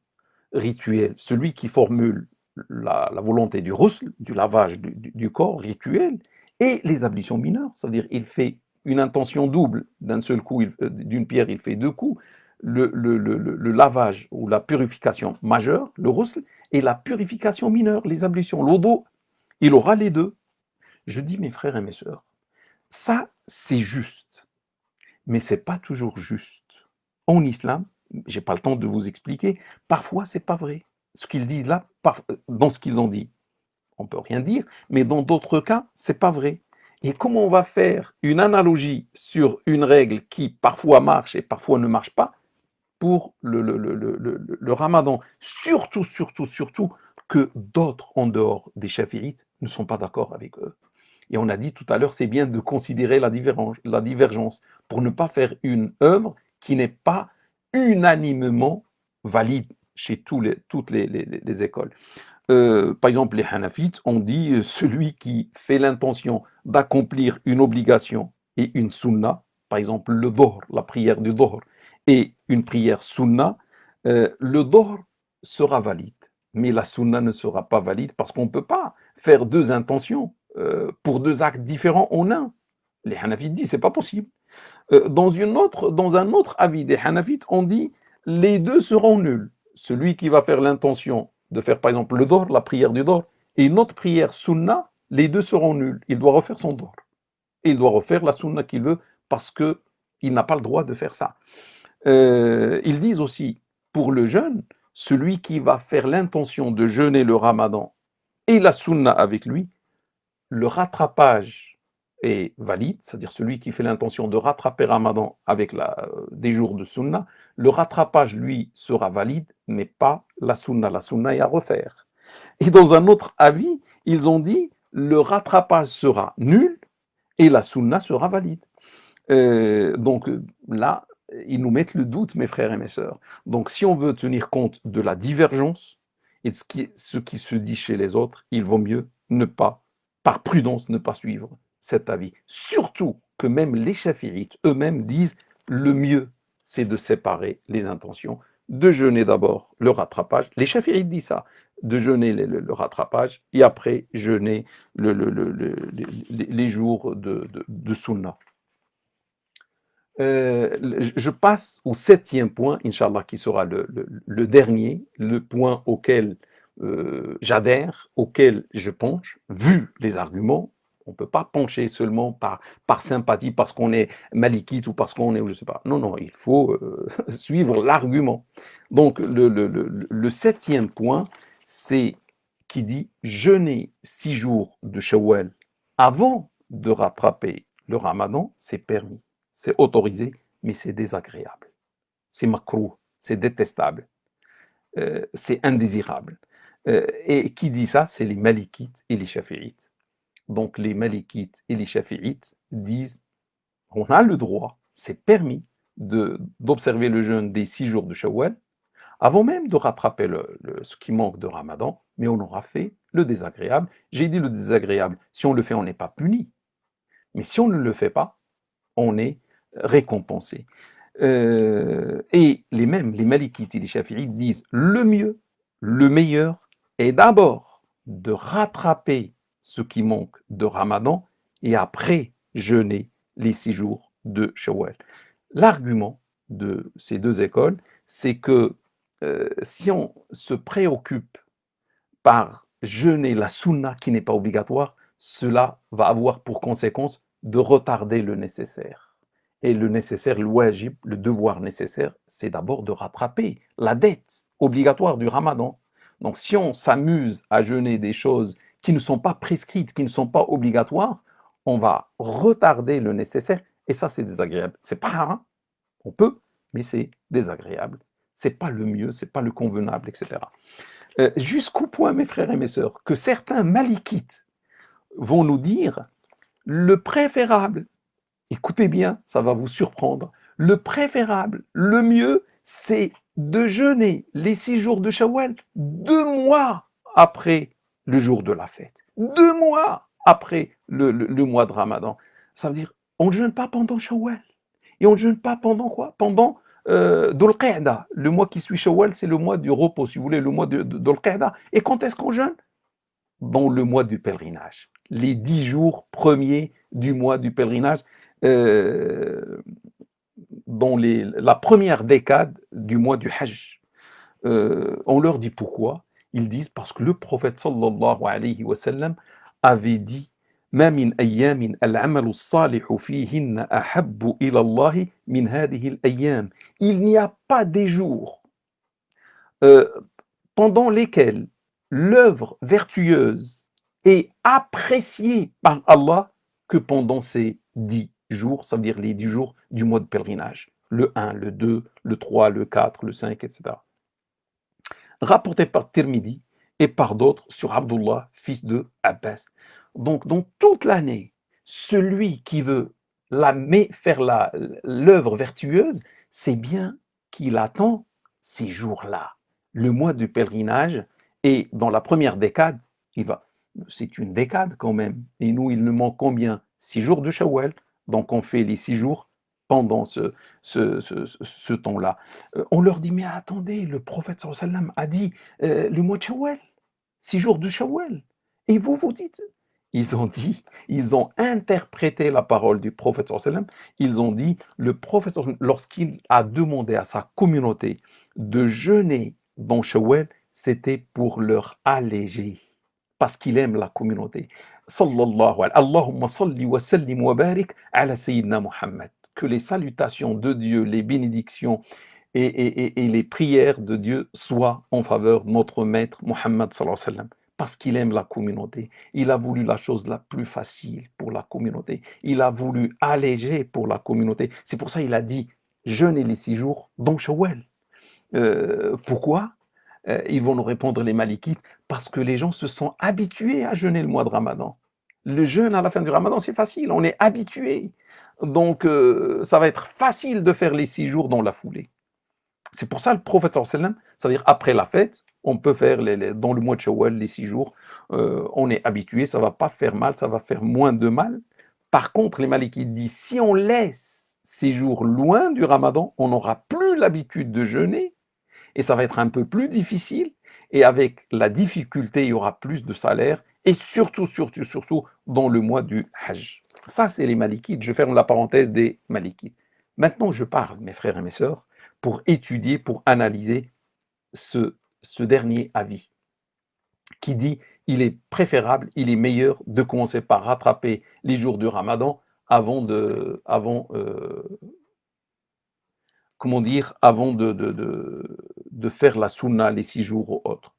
rituel, celui qui formule la volonté du ghusl, du lavage du corps rituel, et les ablutions mineures, c'est-à-dire il fait une intention double, d'un seul coup, d'une pierre, il fait deux coups, le lavage ou la purification majeure, le ghusl, et la purification mineure, les ablutions, l'odo, il aura les deux. Je dis mes frères et mes sœurs, ça c'est juste, mais c'est pas toujours juste. En islam, j'ai pas le temps de vous expliquer, parfois c'est pas vrai. Ce qu'ils disent là, dans ce qu'ils ont dit, on peut rien dire, mais dans d'autres cas, c'est pas vrai. Et comment on va faire une analogie sur une règle qui parfois marche et parfois ne marche pas pour le ramadan? Surtout, surtout, surtout que d'autres en dehors des chafi'ites ne sont pas d'accord avec eux. Et on a dit tout à l'heure, c'est bien de considérer la divergence pour ne pas faire une œuvre qui n'est pas unanimement valide chez toutes les écoles. Par exemple, les Hanafites ont dit celui qui fait l'intention d'accomplir une obligation et une sunna, par exemple le dohr, la prière du dohr, et une prière sunna, le dohr sera valide, mais la sunna ne sera pas valide parce qu'on ne peut pas faire deux intentions pour deux actes différents en un. Les Hanafites disent c'est pas possible. Dans un autre avis des Hanafites, on dit les deux seront nuls. Celui qui va faire l'intention de faire par exemple le Dohr, la prière du Dohr, et une autre prière sunna, les deux seront nuls. Il doit refaire son Dohr. Et il doit refaire la sunna qu'il veut parce qu'il n'a pas le droit de faire ça. Ils disent aussi, pour le jeûne, celui qui va faire l'intention de jeûner le ramadan et la sunna avec lui, le rattrapage est valide, c'est-à-dire celui qui fait l'intention de rattraper Ramadan avec des jours de sunna, le rattrapage, lui, sera valide, mais pas la sunna. La sunna est à refaire. Et dans un autre avis, ils ont dit, le rattrapage sera nul et la sunna sera valide. Donc là, ils nous mettent le doute, mes frères et mes sœurs. Donc si on veut tenir compte de la divergence et de ce qui se dit chez les autres, il vaut mieux ne pas, par prudence, ne pas suivre cet avis. Surtout que même les chafi'ites eux-mêmes disent le mieux, c'est de séparer les intentions, de jeûner d'abord le rattrapage. Les chafi'ites disent ça, de jeûner le rattrapage et après jeûner les jours de sunna. Je passe au 7e point, Inch'Allah, qui sera le dernier, le point auquel j'adhère, auquel je penche, vu les arguments. On ne peut pas pencher seulement par sympathie, parce qu'on est malikite ou parce qu'on est, je ne sais pas. Non, non, il faut suivre l'argument. Donc, le 7e point, c'est qui dit jeûner 6 jours de Shawwal avant de rattraper le ramadan, c'est permis. C'est autorisé, mais c'est désagréable. C'est makrouh, c'est détestable, c'est indésirable. Et qui dit ça? C'est les malikites et les chafi'ites. Donc les malikites et les chafi'ites disent on a le droit, c'est permis d'observer le jeûne des 6 jours de Shawwal avant même de rattraper ce qui manque de Ramadan, mais on aura fait le désagréable. J'ai dit le désagréable, si on le fait, on n'est pas puni. Mais si on ne le fait pas, on est récompensé. Et les malikites et les chafi'ites disent le mieux, le meilleur est d'abord de rattraper ce qui manque de Ramadan et après jeûner les 6 jours de Shawwal. L'argument de ces deux écoles, c'est que si on se préoccupe par jeûner la sunna qui n'est pas obligatoire, cela va avoir pour conséquence de retarder le nécessaire. Et le nécessaire, le wajib, le devoir nécessaire, c'est d'abord de rattraper la dette obligatoire du ramadan. Donc si on s'amuse à jeûner des choses qui ne sont pas prescrites, qui ne sont pas obligatoires, on va retarder le nécessaire et ça c'est désagréable. C'est pas haram, on peut, mais c'est désagréable. c'est pas le mieux, c'est pas le convenable, etc. Jusqu'au point, mes frères et mes sœurs, que certains malikites vont nous dire le préférable, écoutez bien, ça va vous surprendre, le préférable, le mieux, c'est de jeûner les 6 jours de Shawwal 2 mois après le jour de la fête. 2 mois après le mois de Ramadan. Ça veut dire, on ne jeûne pas pendant Shawwal. Et on ne jeûne pas pendant quoi? Pendant Dhul Qa'da. Le mois qui suit Shawwal, c'est le mois du repos, si vous voulez, le mois de Dhul Qa'da. Et quand est-ce qu'on jeûne? Dans le mois du pèlerinage. Les 10 jours premiers du mois du pèlerinage, euh, dans la première décade du mois du Hajj. On leur dit pourquoi? Ils disent parce que le prophète sallallahu alayhi wa sallam avait dit ما من أيام العمل الصالح فيهن أحب إلى الله من هذه الأيام. Il n'y a pas des jours euh, pendant lesquels l'œuvre vertueuse est appréciée par Allah que pendant ces 10 jours, ça veut dire les 10 jours du mois de pèlerinage. Le 1, le 2, le 3, le 4, le 5, etc. Rapporté par Tirmidhi et par d'autres sur Abdullah, fils de Abbas. Donc, dans toute l'année, celui qui veut faire l'œuvre vertueuse, c'est bien qu'il attend ces jours-là, le mois du pèlerinage, et dans la première décade, c'est une décade quand même, et nous, il nous manque combien? 6 jours de Shawwal, donc on fait les 6 jours pendant ce temps-là. On leur dit, mais attendez, le prophète sallallahu alayhi wa sallam a dit le mois de Shawwal, 6 jours de Shawwal. Et vous dites, ils ont interprété la parole du prophète sallallahu alayhi wa sallam, ils ont dit, le prophète sallallahu alayhi wa sallam, lorsqu'il a demandé à sa communauté de jeûner dans Shawwal, c'était pour leur alléger, parce qu'il aime la communauté. Sallallahu alayhi Allahumma salli wa sallim wa barik ala Sayyidina Muhammad. Que les salutations de Dieu, les bénédictions et les prières de Dieu soient en faveur de notre maître Muhammad sallallahu alayhi wa sallam. Parce qu'il aime la communauté. Il a voulu la chose la plus facile pour la communauté. Il a voulu alléger pour la communauté. C'est pour ça qu'il a dit jeûnez les 6 jours dans Shawwal. Pourquoi? Ils vont nous répondre les malikites, parce que les gens se sont habitués à jeûner le mois de Ramadan. Le jeûne à la fin du Ramadan, c'est facile, on est habitué. Donc, ça va être facile de faire les 6 jours dans la foulée. C'est pour ça le prophète sallallahu alayhi wa sallam, c'est-à-dire après la fête, on peut faire dans le mois de Shawwal les 6 jours. On est habitué, ça ne va pas faire mal, ça va faire moins de mal. Par contre, les malikites disent, si on laisse ces jours loin du Ramadan, on n'aura plus l'habitude de jeûner, et ça va être un peu plus difficile, et avec la difficulté, il y aura plus de salaire, et surtout, dans le mois du Hajj. Ça, c'est les malikites. Je ferme la parenthèse des malikites. Maintenant, je parle, mes frères et mes sœurs, pour étudier, pour analyser ce dernier avis, qui dit il est préférable, il est meilleur de commencer par rattraper les jours du Ramadan avant de faire la sunna, les 6 jours ou autres.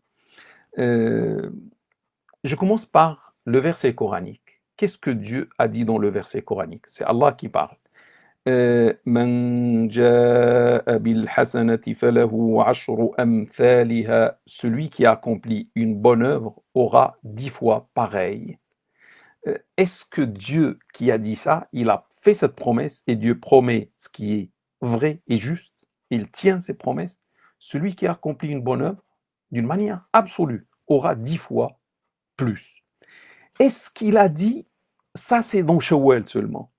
Je commence par le verset coranique. Qu'est-ce que Dieu a dit dans le verset coranique? C'est Allah qui parle. من جاء بالحسنة فله عشر أمثالها. Celui qui accomplit une bonne œuvre aura 10 fois pareil. Est-ce que Dieu qui a dit ça, il a fait cette promesse, et Dieu promet ce qui est vrai et juste, il tient ses promesses? Celui qui accomplit une bonne œuvre, d'une manière absolue, aura 10 fois plus. Est-ce qu'il a dit, ça c'est dans Shawwal seulement?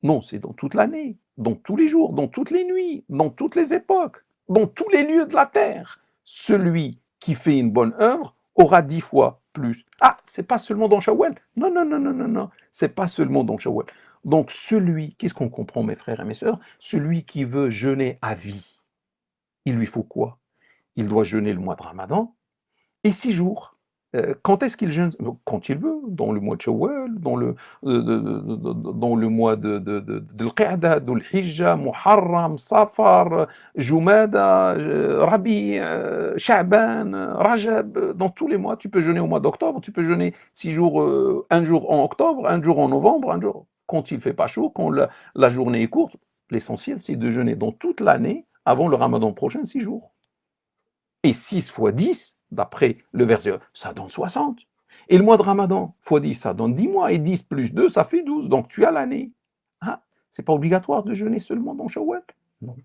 Non, c'est dans toute l'année, dans tous les jours, dans toutes les nuits, dans toutes les époques, dans tous les lieux de la terre. Celui qui fait une bonne œuvre aura 10 fois plus. Ah, c'est pas seulement dans Shawwal. Non, c'est pas seulement dans Shawwal. Donc qu'est-ce qu'on comprend, mes frères et mes sœurs? Celui qui veut jeûner à vie, il lui faut quoi? Il doit jeûner le mois de Ramadan et 6 jours. Quand est-ce qu'il jeûne? Quand il veut, dans le mois de Shawwal, dans le mois de Qa'da, Dhul Hijja, Muharram, Safar, Jumada, Rabi, Sha'ban, Rajab, dans tous les mois. Tu peux jeûner au mois d'octobre, tu peux jeûner 6 jours, un jour en octobre, un jour en novembre, un jour quand il ne fait pas chaud, quand la journée est courte. L'essentiel, c'est de jeûner dans toute l'année, avant le Ramadan prochain, 6 jours. Et 6 fois 10, d'après le verset, ça donne 60. Et le mois de Ramadan, fois 10, ça donne 10 mois. Et 10 plus 2, ça fait 12. Donc tu as l'année. Ah, c'est pas obligatoire de jeûner seulement dans Shawwal. Non.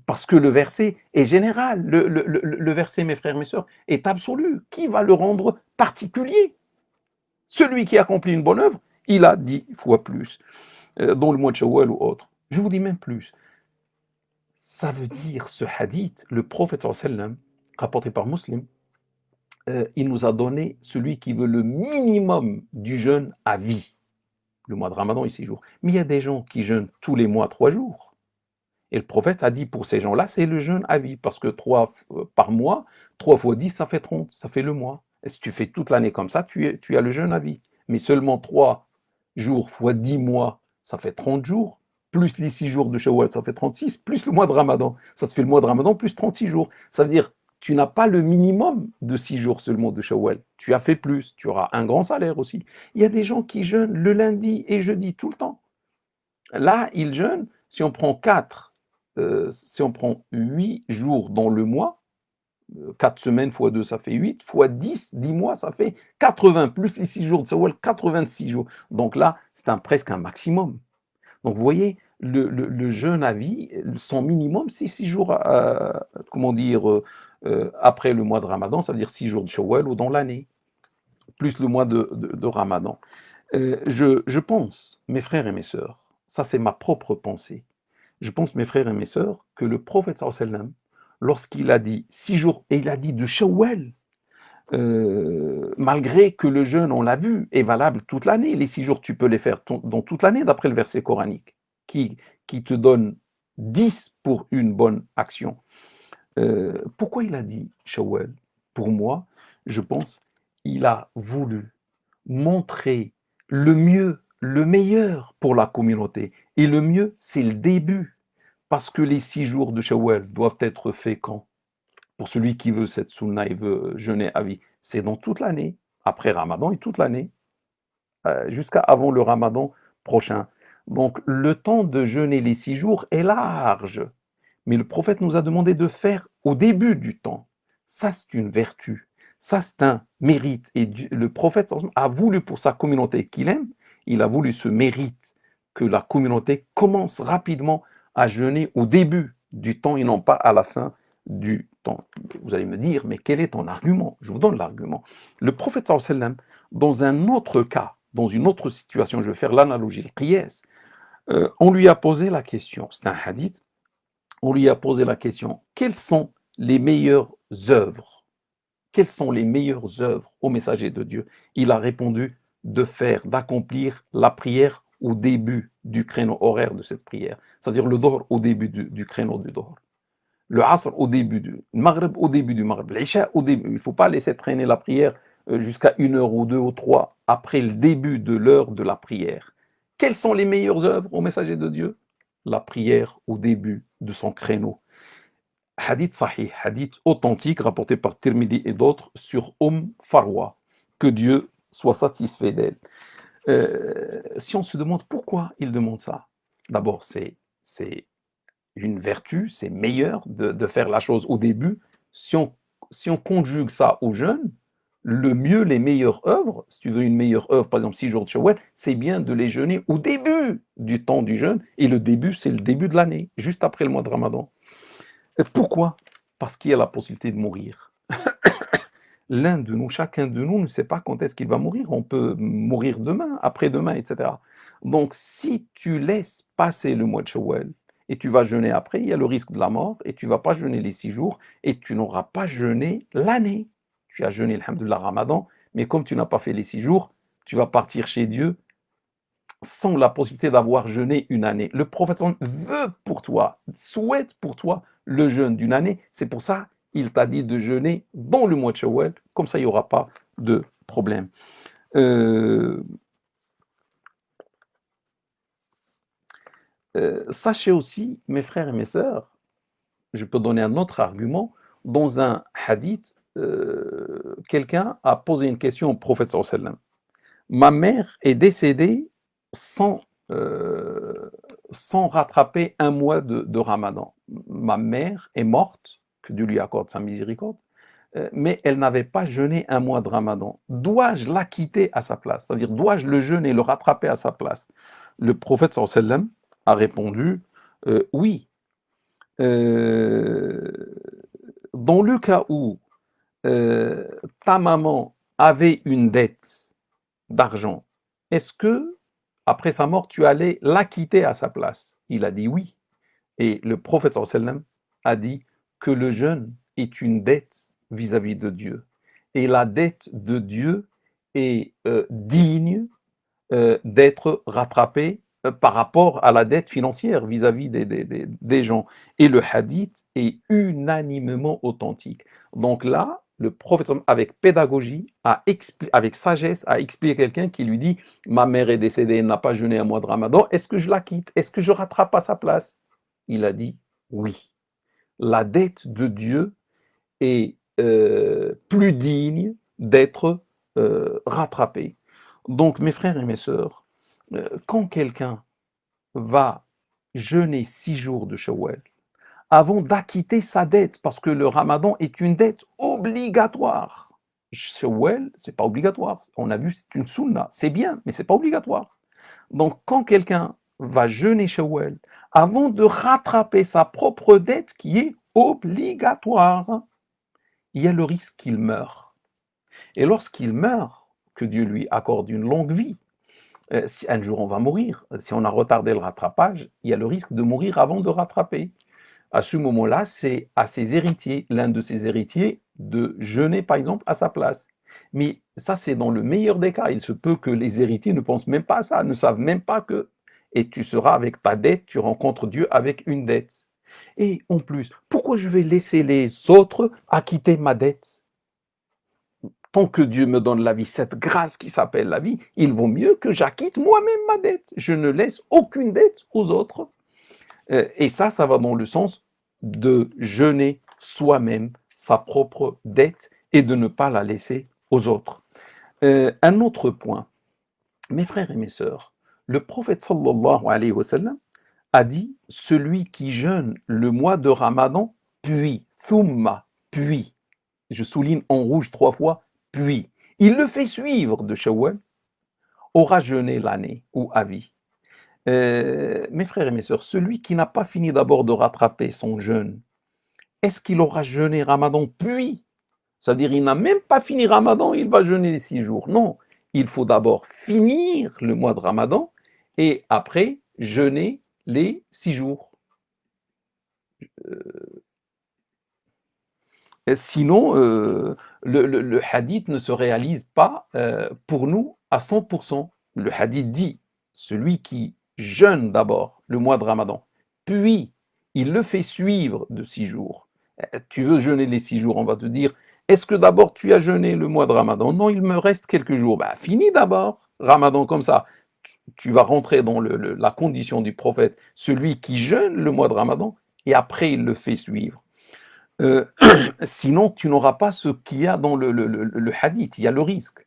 Parce que le verset est général. Le verset, mes frères, mes sœurs, est absolu. Qui va le rendre particulier? Celui qui accomplit une bonne œuvre, il a 10 fois plus dans le mois de Shawwal ou autre. Je vous dis même plus. Ça veut dire, ce hadith, le prophète sallam, rapporté par Muslim, il nous a donné celui qui veut le minimum du jeûne à vie. Le mois de Ramadan, il 6 jours. Mais il y a des gens qui jeûnent tous les mois 3 jours. Et le prophète a dit pour ces gens-là, c'est le jeûne à vie, parce que 3 par mois, 3 fois 10, ça fait 30, ça fait le mois. Et si tu fais toute l'année comme ça, tu as le jeûne à vie. Mais seulement 3 jours fois 10 mois, ça fait 30 jours, plus les 6 jours de Shawwal, ça fait 36, plus le mois de Ramadan. Ça se fait le mois de Ramadan plus 36 jours. Ça veut dire, tu n'as pas le minimum de 6 jours seulement de Shawwal. Tu as fait plus, tu auras un grand salaire aussi. Il y a des gens qui jeûnent le lundi et jeudi tout le temps. Là, ils jeûnent, si on prend 4, si on prend 8 jours dans le mois, 4 semaines fois 2, ça fait 8, fois 10, 10 mois, ça fait 80, plus les 6 jours de Shawwal, 86 jours. Donc là, c'est presque un maximum. Donc vous voyez, le jeûne à vie, son minimum, c'est 6 jours, comment dire, après le mois de Ramadan, ça veut dire 6 jours de Shawwal ou dans l'année, plus le mois de Ramadan. Je pense, mes frères et mes sœurs, ça c'est ma propre pensée, je pense, mes frères et mes sœurs, que le prophète sallam, lorsqu'il a dit 6 jours, et il a dit de Shawwal, malgré que le jeûne, on l'a vu, est valable toute l'année. Les 6 jours, tu peux les faire dans toute l'année, d'après le verset coranique, qui te donne 10 pour une bonne action. Pourquoi il a dit Shawwal? Pour moi, je pense, il a voulu montrer le mieux, le meilleur pour la communauté. Et le mieux, c'est le début. Parce que les 6 jours de Shawwal doivent être faits quand? Pour celui qui veut cette sunna, il veut jeûner à vie, c'est dans toute l'année, après Ramadan et toute l'année, jusqu'à avant le Ramadan prochain. Donc le temps de jeûner les 6 jours est large, mais le prophète nous a demandé de faire au début du temps. Ça, c'est une vertu, ça, c'est un mérite. Et le prophète a voulu pour sa communauté qu'il aime, il a voulu ce mérite que la communauté commence rapidement à jeûner au début du temps et non pas à la fin du temps. Vous allez me dire, mais quel est ton argument? Je vous donne l'argument. Le prophète sallam, dans un autre cas, dans une autre situation, je vais faire l'analogie, le qiyas, on lui a posé la question, c'est un hadith, on lui a posé la question, quelles sont les meilleures œuvres? Quelles sont les meilleures œuvres au messager de Dieu? Il a répondu de faire, d'accomplir la prière au début du créneau horaire de cette prière, c'est-à-dire le dohr au début du créneau du dohr. Le asr au début du maghrib, au début du maghrib, l'isha au début. Il ne faut pas laisser traîner la prière jusqu'à 1 heure ou 2 ou 3 après le début de l'heure de la prière. Quelles sont les meilleures œuvres au messager de Dieu? La prière au début de son créneau. Hadith sahih, hadith authentique rapporté par Tirmidhi et d'autres sur Farwa. Que Dieu soit satisfait d'elle. Si on se demande pourquoi il demande ça, d'abord c'est une vertu, c'est meilleur de faire la chose au début. Si on conjugue ça au jeûne, le mieux, les meilleures œuvres, si tu veux une meilleure œuvre, par exemple 6 jours de Shawwal, c'est bien de les jeûner au début du temps du jeûne, et le début, c'est le début de l'année, juste après le mois de Ramadan. Et pourquoi? Parce qu'il y a la possibilité de mourir. L'un de nous, chacun de nous ne sait pas quand est-ce qu'il va mourir. On peut mourir demain, après-demain, etc. Donc, si tu laisses passer le mois de Shawwal et tu vas jeûner après, il y a le risque de la mort et tu ne vas pas jeûner les 6 jours et tu n'auras pas jeûné l'année. Tu as jeûné, alhamdoulilah, Ramadan, mais comme tu n'as pas fait les 6 jours, tu vas partir chez Dieu sans la possibilité d'avoir jeûné une année. Le prophète veut pour toi, souhaite pour toi le jeûne d'une année. C'est pour ça il t'a dit de jeûner dans le mois de Shawwal, comme ça il n'y aura pas de problème. Sachez aussi, mes frères et mes sœurs, je peux donner un autre argument, dans un hadith, quelqu'un a posé une question au prophète sallallahu alayhi wa sallam. Ma mère est décédée sans, sans rattraper un mois de Ramadan. Ma mère est morte, que Dieu lui accorde sa miséricorde, mais elle n'avait pas jeûné un mois de Ramadan. Dois-je l'acquitter à sa place? C'est-à-dire, dois-je le jeûner, le rattraper à sa place? Le prophète sallallahu alayhi wa sallam a répondu oui. Euh, dans le cas où ta maman avait une dette d'argent, est-ce que, après sa mort, tu allais l'acquitter à sa place? Il a dit oui. Et le prophète sallallahu alayhi wa sallam a dit que le jeûne est une dette vis-à-vis de Dieu. Et la dette de Dieu est digne d'être rattrapée par rapport à la dette financière vis-à-vis des gens. Et le hadith est unanimement authentique. Donc là, le prophète, avec pédagogie, avec sagesse, a expliqué à quelqu'un qui lui dit « Ma mère est décédée, elle n'a pas jeûné un mois de Ramadan, est-ce que je la quitte? Est-ce que je rattrape à sa place ?» Il a dit « Oui. » La dette de Dieu est plus digne d'être rattrapée. Donc, mes frères et mes sœurs, quand quelqu'un va jeûner 6 jours de Shawwal, avant d'acquitter sa dette, parce que le Ramadan est une dette obligatoire. Shawwal, c'est pas obligatoire. On a vu, c'est une sunna. C'est bien, mais c'est pas obligatoire. Donc, quand quelqu'un va jeûner Shawwal, avant de rattraper sa propre dette qui est obligatoire, il y a le risque qu'il meure. Et lorsqu'il meurt, que Dieu lui accorde une longue vie, si un jour on va mourir, si on a retardé le rattrapage, il y a le risque de mourir avant de rattraper. À ce moment-là, c'est à ses héritiers, l'un de ses héritiers, de jeûner par exemple à sa place. Mais ça, c'est dans le meilleur des cas. Il se peut que les héritiers ne pensent même pas à ça, ne savent même pas que. Et tu seras avec ta dette, tu rencontres Dieu avec une dette. Et en plus, pourquoi je vais laisser les autres acquitter ma dette? Tant que Dieu me donne la vie, cette grâce qui s'appelle la vie, il vaut mieux que j'acquitte moi-même ma dette. Je ne laisse aucune dette aux autres. Et ça va dans le sens de jeûner soi-même sa propre dette et de ne pas la laisser aux autres. Un autre point, mes frères et mes sœurs, le prophète sallallahu alayhi wa sallam a dit « Celui qui jeûne le mois de Ramadan, puis, thumma, puis », je souligne en rouge 3 fois, puis, il le fait suivre de Shawwal, aura jeûné l'année ou à vie. Mes frères et mes sœurs, celui qui n'a pas fini d'abord de rattraper son jeûne, est-ce qu'il aura jeûné Ramadan puis? C'est-à-dire, il n'a même pas fini Ramadan, il va jeûner les 6 jours. Non, il faut d'abord finir le mois de Ramadan et après jeûner les 6 jours. Sinon, le hadith ne se réalise pas pour nous à 100%. Le hadith dit, celui qui jeûne d'abord le mois de Ramadan, puis il le fait suivre de 6 jours. Tu veux jeûner les 6 jours, on va te dire, est-ce que d'abord tu as jeûné le mois de Ramadan? Non, il me reste quelques jours. Ben, finis d'abord Ramadan comme ça. Tu vas rentrer dans la condition du prophète, celui qui jeûne le mois de Ramadan, et après il le fait suivre. Sinon, tu n'auras pas ce qu'il y a dans le hadith, il y a le risque.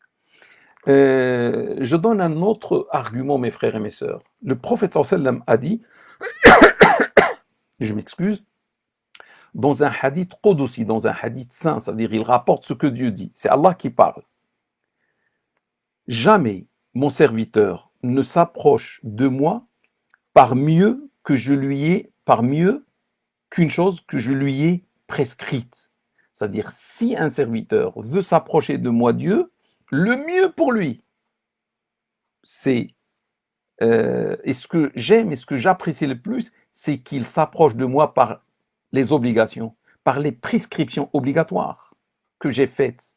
Je donne un autre argument, mes frères et mes sœurs. Le prophète sallam a dit, je m'excuse, dans un hadith qudsi, dans un hadith saint, c'est-à-dire il rapporte ce que Dieu dit, c'est Allah qui parle. Jamais mon serviteur ne s'approche de moi par mieux qu'une chose que je lui ai prescrite. C'est-à-dire, si un serviteur veut s'approcher de moi, Dieu, le mieux pour lui, c'est, et ce que j'aime et ce que j'apprécie le plus, c'est qu'il s'approche de moi par les obligations, par les prescriptions obligatoires que j'ai faites.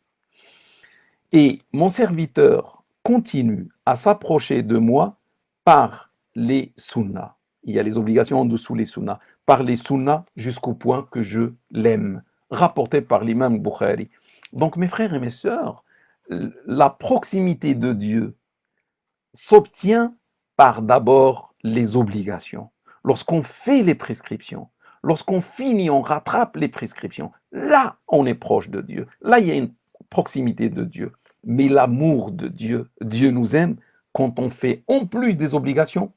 Et mon serviteur continue à s'approcher de moi par les sunnas. Il y a les obligations en dessous les sunnas. Par les sunnas jusqu'au point que je l'aime. Rapporté par l'imam Bukhari. Donc mes frères et mes sœurs, la proximité de Dieu s'obtient par d'abord les obligations. Lorsqu'on fait les prescriptions, lorsqu'on finit, on rattrape les prescriptions, là on est proche de Dieu. Là il y a une proximité de Dieu. Mais l'amour de Dieu, Dieu nous aime quand on fait en plus des obligations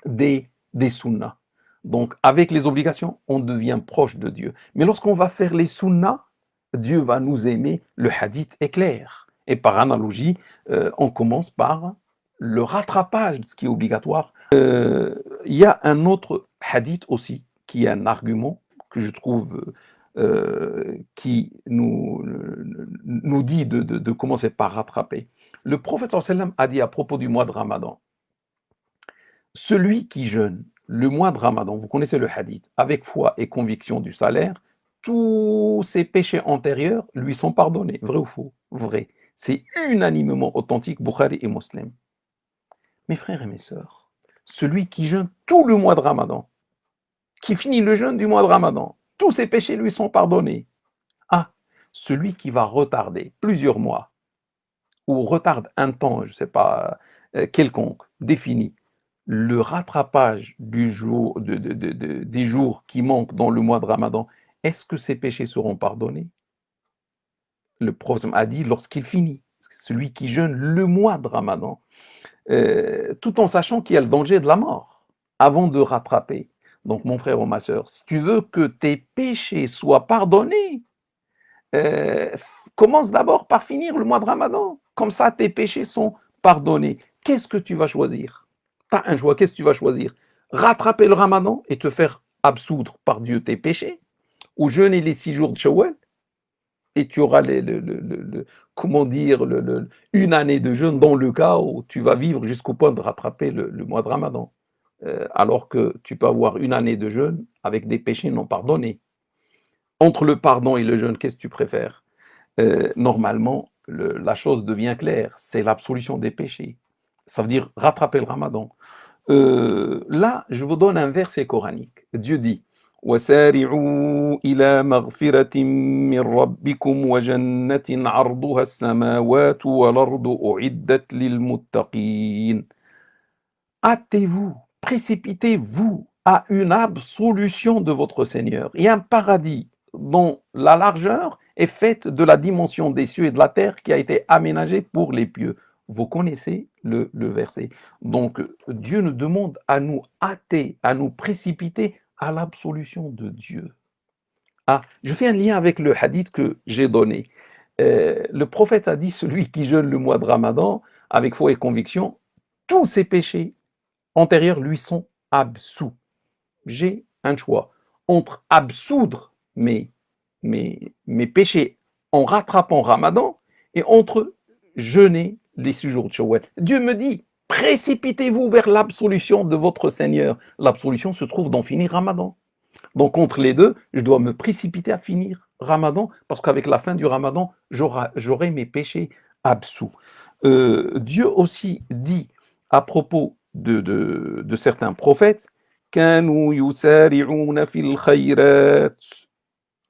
des sunnas. Donc, avec les obligations, on devient proche de Dieu. Mais lorsqu'on va faire les sunnas, Dieu va nous aimer. Le hadith est clair. Et par analogie, on commence par le rattrapage de ce qui est obligatoire. Il y a un autre hadith aussi qui est un argument que je trouve qui nous dit de commencer par rattraper. Le prophète sallallahu alayhi wa sallam a dit à propos du mois de Ramadan, celui qui jeûne le mois de Ramadan, vous connaissez le hadith, avec foi et conviction du salaire, tous ses péchés antérieurs lui sont pardonnés. Vrai ou faux? Vrai. C'est unanimement authentique, Bukhari et Muslim. Mes frères et mes sœurs, celui qui jeûne tout le mois de Ramadan, qui finit le jeûne du mois de Ramadan, tous ses péchés lui sont pardonnés. Ah, celui qui va retarder plusieurs mois, ou retarde un temps, je ne sais pas, quelconque, défini, le rattrapage des jours qui manquent dans le mois de Ramadan, est-ce que ces péchés seront pardonnés? Le prophète a dit lorsqu'il finit, celui qui jeûne le mois de Ramadan, tout en sachant qu'il y a le danger de la mort avant de rattraper. Donc mon frère ou ma soeur, si tu veux que tes péchés soient pardonnés, commence d'abord par finir le mois de Ramadan. Comme ça, tes péchés sont pardonnés. Qu'est-ce que tu vas choisir? Tu as un choix, qu'est-ce que tu vas choisir? Rattraper le Ramadan et te faire absoudre par Dieu tes péchés, ou jeûner les 6 jours de Shawwal et tu auras comment dire, une année de jeûne dans le cas où tu vas vivre jusqu'au point de rattraper le mois de Ramadan. Alors que tu peux avoir une année de jeûne avec des péchés non pardonnés. Entre le pardon et le jeûne, qu'est-ce que tu préfères? Normalement, la chose devient claire, c'est l'absolution des péchés. Ça veut dire rattraper le Ramadan. Là, je vous donne un verset coranique. Dieu dit وَسَارِعُوا إِلَى مَغْفِرَةٍ مِّن رَّبِّكُمْ وَجَنَّةٍ عَرْضُهَا السَّمَاوَاتُ وَالْأَرْضُ أُعِدَّتْ لِلْمُتَّقِينَ. Hâtez-vous, précipitez-vous à une absolution de votre Seigneur. Il y a un paradis dont la largeur est faite de la dimension des cieux et de la terre qui a été aménagée pour les pieux. Vous connaissez le verset. Donc Dieu nous demande à nous hâter, à nous précipiter à l'absolution de Dieu. Ah, je fais un lien avec le hadith que j'ai donné. Le prophète a dit, celui qui jeûne le mois de Ramadan avec foi et conviction, tous ses péchés antérieurs lui sont absous. J'ai un choix entre absoudre mes péchés en rattrapant Ramadan et entre jeûner les 6 jours de Shawwal. Dieu me dit, précipitez-vous vers l'absolution de votre Seigneur. L'absolution se trouve dans finir Ramadan. Donc entre les deux, je dois me précipiter à finir Ramadan parce qu'avec la fin du Ramadan, j'aurai mes péchés absous. Dieu aussi dit à propos de certains prophètes, كانوا يسارعون في الخيرات.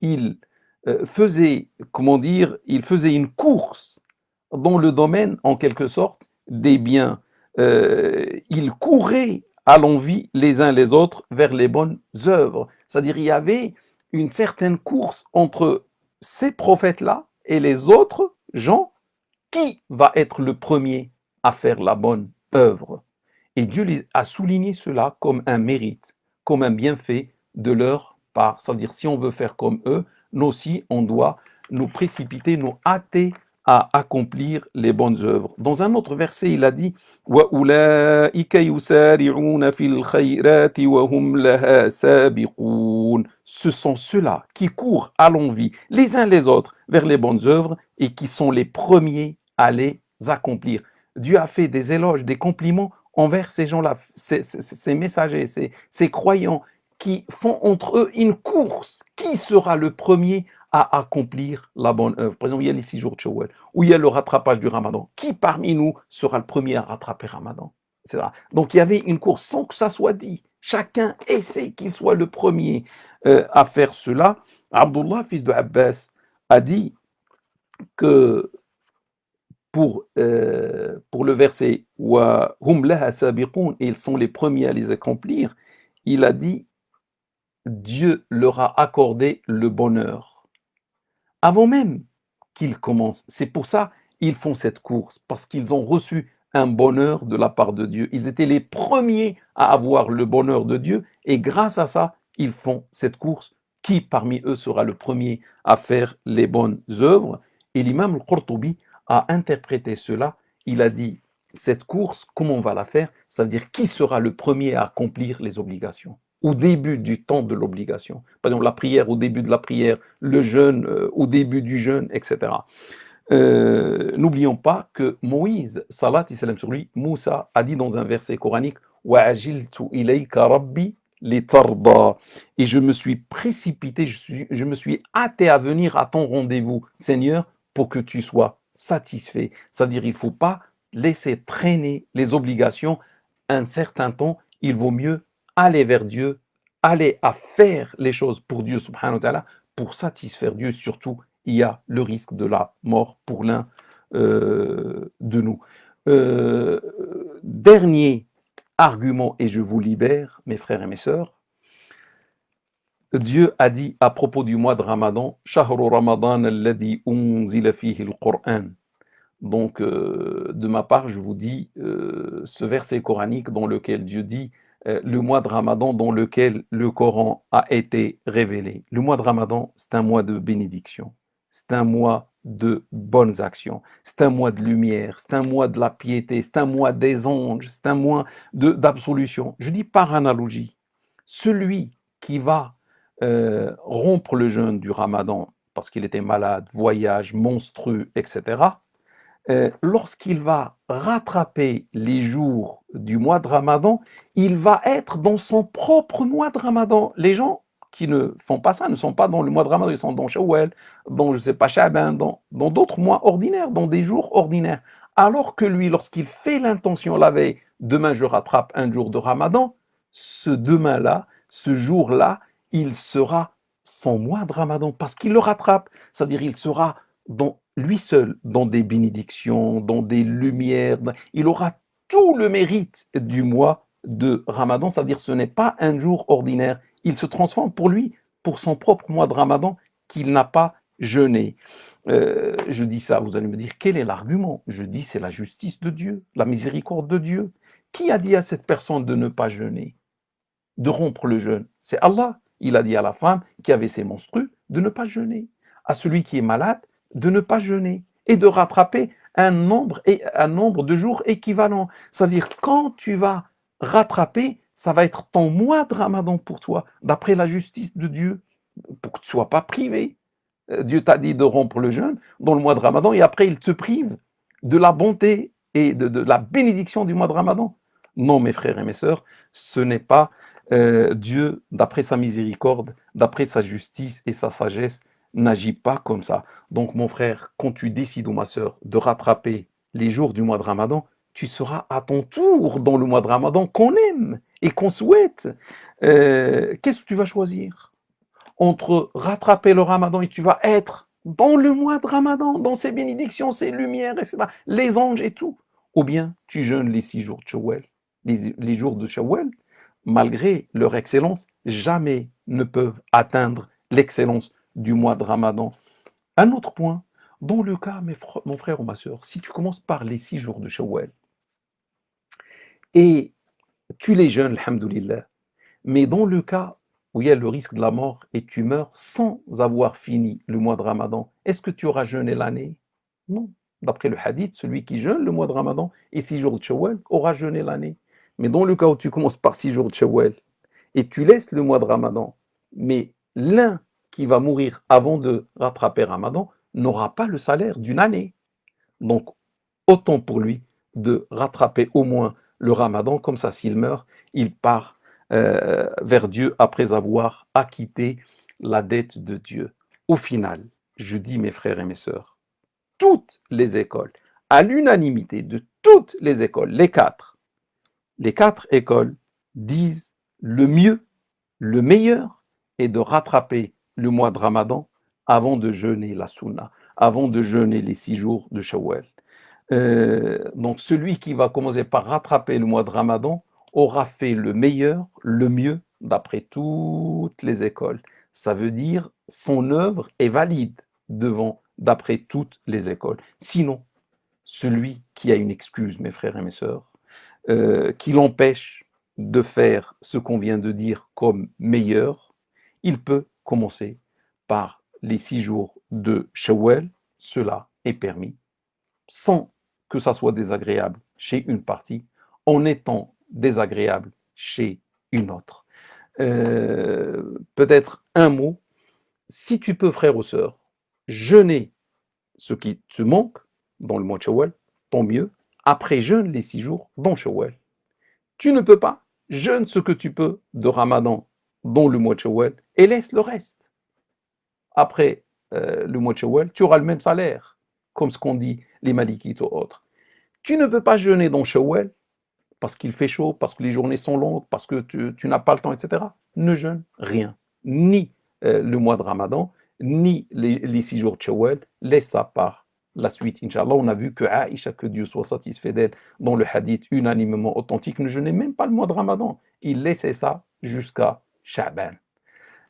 Ils faisaient, comment dire, ils faisaient une course dans le domaine, en quelque sorte, des biens. Ils couraient à l'envi les uns les autres vers les bonnes œuvres. C'est-à-dire il y avait une certaine course entre ces prophètes-là et les autres gens. Qui va être le premier à faire la bonne œuvre? Et Dieu a souligné cela comme un mérite, comme un bienfait de leur part. C'est-à-dire, si on veut faire comme eux, nous aussi, on doit nous précipiter, nous hâter à accomplir les bonnes œuvres. Dans un autre verset, il a dit وَأُولَٰئِكَ يُسَارِعُونَ فِي الْخَيْرَاتِ وَهُمْ لَهَا سَابِقُونَ. Ce sont ceux-là qui courent à l'envi, les uns les autres, vers les bonnes œuvres et qui sont les premiers à les accomplir. Dieu a fait des éloges, des compliments envers ces gens-là, ces messagers, ces croyants qui font entre eux une course. Qui sera le premier à accomplir la bonne œuvre? Par exemple, il y a les 6 jours de Shawwal, où il y a le rattrapage du Ramadan. Qui parmi nous sera le premier à rattraper Ramadan? Donc il y avait une course sans que ça soit dit. Chacun essaie qu'il soit le premier à faire cela. Abdullah, fils de Abbas, a dit que pour le verset wa hum laha sabiqun, et ils sont les premiers à les accomplir, il a dit Dieu leur a accordé le bonheur avant même qu'ils commencent. C'est pour ça qu'ils font cette course, parce qu'ils ont reçu un bonheur de la part de Dieu. Ils étaient les premiers à avoir le bonheur de Dieu et grâce à ça, ils font cette course. Qui parmi eux sera le premier à faire les bonnes œuvres? Et l'imam al-Qurtubi a interprété cela. Il a dit, cette course, comment on va la faire? Ça veut dire qui sera le premier à accomplir les obligations au début du temps de l'obligation. Par exemple, la prière au début de la prière, le jeûne au début du jeûne, etc. N'oublions pas que Moïse, salat et salam sur lui, Moussa a dit dans un verset coranique وَعَجِلْتُ إِلَيْكَ رَبِّي لِتَرْضَى. Et je me suis précipité, je me suis hâté à venir à ton rendez-vous, Seigneur, pour que tu sois satisfait. C'est-à-dire, il ne faut pas laisser traîner les obligations un certain temps. Il vaut mieux aller vers Dieu, aller à faire les choses pour Dieu, subhanahu wa ta'ala, pour satisfaire Dieu. Surtout, il y a le risque de la mort pour l'un de nous. Dernier argument, et je vous libère, mes frères et mes sœurs, Dieu a dit à propos du mois de Ramadan, Shahru Ramadan alladhi unzila fihi al-Qur'an. Donc, de ma part, je vous dis ce verset coranique dans lequel Dieu dit le mois de Ramadan dans lequel le Coran a été révélé. Le mois de Ramadan, c'est un mois de bénédiction, c'est un mois de bonnes actions, c'est un mois de lumière, c'est un mois de la piété, c'est un mois des anges, c'est un mois d'absolution. Je dis par analogie, celui qui va rompre le jeûne du Ramadan parce qu'il était malade, voyage monstrueux, etc., lorsqu'il va rattraper les jours du mois de Ramadan, il va être dans son propre mois de Ramadan. Les gens qui ne font pas ça ne sont pas dans le mois de Ramadan, ils sont dans Shawwal, dans, je ne sais pas, Shaban, dans d'autres mois ordinaires, dans des jours ordinaires. Alors que lui, lorsqu'il fait l'intention la veille, demain je rattrape un jour de Ramadan, ce demain-là, ce jour-là, il sera son mois de Ramadan parce qu'il le rattrape. C'est-à-dire il sera dans lui seul, dans des bénédictions, dans des lumières. Il aura tout le mérite du mois de Ramadan, c'est-à-dire ce n'est pas un jour ordinaire. Il se transforme pour lui, pour son propre mois de Ramadan, qu'il n'a pas jeûné. Je dis ça, vous allez me dire, quel est l'argument? Je dis, c'est la justice de Dieu, la miséricorde de Dieu. Qui a dit à cette personne de ne pas jeûner, de rompre le jeûne? C'est Allah. Il a dit à la femme qui avait ses menstrues de ne pas jeûner. À celui qui est malade, de ne pas jeûner et de rattraper un nombre de jours équivalent. C'est-à-dire, quand tu vas rattraper, ça va être ton mois de Ramadan pour toi, d'après la justice de Dieu, pour que tu ne sois pas privé. Dieu t'a dit de rompre le jeûne dans le mois de Ramadan et après il te prive de la bonté et de la bénédiction du mois de Ramadan. Non, mes frères et mes sœurs, ce n'est pas Dieu, d'après sa miséricorde, d'après sa justice et sa sagesse, n'agit pas comme ça. Donc, mon frère, quand tu décides, ou ma sœur, de rattraper les jours du mois de Ramadan, tu seras à ton tour dans le mois de Ramadan qu'on aime et qu'on souhaite. Qu'est-ce que tu vas choisir? Entre rattraper le Ramadan et tu vas être dans le mois de Ramadan, dans ses bénédictions, ses lumières, etc., les anges et tout. Ou bien tu jeûnes les 6 jours de Shawwal. Les jours de Shawwal, malgré leur excellence, jamais ne peuvent atteindre l'excellence du mois de Ramadan. Un autre point, dans le cas, mon frère ou ma soeur, si tu commences par les 6 jours de Shawwal et tu les jeûnes, alhamdoulilah, mais dans le cas où il y a le risque de la mort et tu meurs sans avoir fini le mois de Ramadan, est-ce que tu auras jeûné l'année? Non. D'après le hadith, celui qui jeûne le mois de Ramadan et 6 jours de Shawwal aura jeûné l'année. Mais dans le cas où tu commences par 6 jours de Shawwal et tu laisses le mois de Ramadan, mais l'un qui va mourir avant de rattraper Ramadan n'aura pas le salaire d'une année. Donc, autant pour lui de rattraper au moins le Ramadan, comme ça s'il meurt, il part vers Dieu après avoir acquitté la dette de Dieu. Au final, je dis mes frères et mes sœurs, toutes les écoles, à l'unanimité de toutes les écoles, les quatre écoles disent le mieux, le meilleur est de rattraper le mois de Ramadan avant de jeûner la Sunna, avant de jeûner les 6 jours de Shawwal. Donc celui qui va commencer par rattraper le mois de Ramadan aura fait le meilleur, le mieux, d'après toutes les écoles. Ça veut dire son œuvre est valide d'après toutes les écoles. Sinon, celui qui a une excuse, mes frères et mes sœurs, qui l'empêche de faire ce qu'on vient de dire comme meilleur, il peut commencer par les 6 jours de Shawwal, cela est permis, sans que ça soit désagréable chez une partie, en étant désagréable chez une autre. Peut-être un mot, si tu peux, frère ou sœur, jeûner ce qui te manque dans le mois de Shawwal, tant mieux. Après, jeûne les 6 jours dans Shawwal. Tu ne peux pas, jeûne ce que tu peux de Ramadan dans le mois de Shawwal et laisse le reste. Après le mois de Shawwal, tu auras le même salaire, comme ce qu'ont dit les Malikites ou autres. Tu ne peux pas jeûner dans Shawwal parce qu'il fait chaud, parce que les journées sont longues, parce que tu n'as pas le temps, etc. Ne jeûne rien, ni le mois de Ramadan, ni les 6 jours de Shawwal, laisse ça par la suite, Inch'Allah. On a vu que Aïcha, que Dieu soit satisfait d'elle, dans le hadith unanimement authentique, ne jeûnait même pas le mois de Ramadan. Il laissait ça jusqu'à Sha'ban.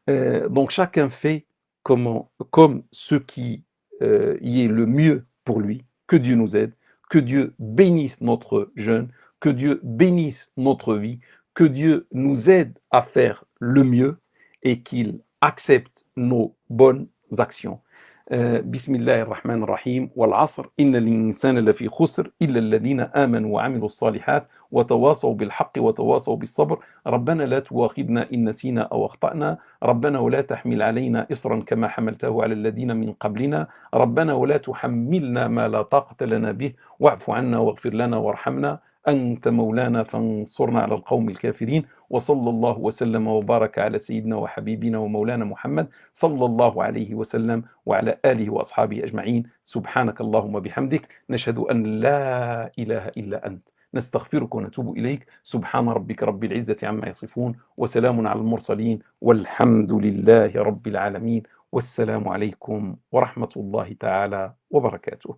Donc chacun fait comme ce qui y est le mieux pour lui. Que Dieu nous aide, que Dieu bénisse notre jeûne, que Dieu bénisse notre vie, que Dieu nous aide à faire le mieux et qu'il accepte nos bonnes actions. بسم الله الرحمن الرحيم والعصر إن الإنسان لفي خسر إلا الذين آمنوا وعملوا الصالحات وتواصوا بالحق وتواصوا بالصبر ربنا لا تواخذنا إن نسينا أو أخطأنا ربنا ولا تحمل علينا إصرا كما حملته على الذين من قبلنا ربنا ولا تحملنا ما لا طاقة لنا به واعف عنا واغفر لنا وارحمنا أنت مولانا فانصرنا على القوم الكافرين وصلى الله وسلم وبارك على سيدنا وحبيبنا ومولانا محمد صلى الله عليه وسلم وعلى آله وأصحابه أجمعين سبحانك اللهم بحمدك نشهد أن لا إله إلا أنت نستغفرك ونتوب إليك سبحان ربك رب العزة عما يصفون وسلام على المرسلين والحمد لله رب العالمين والسلام عليكم ورحمة الله تعالى وبركاته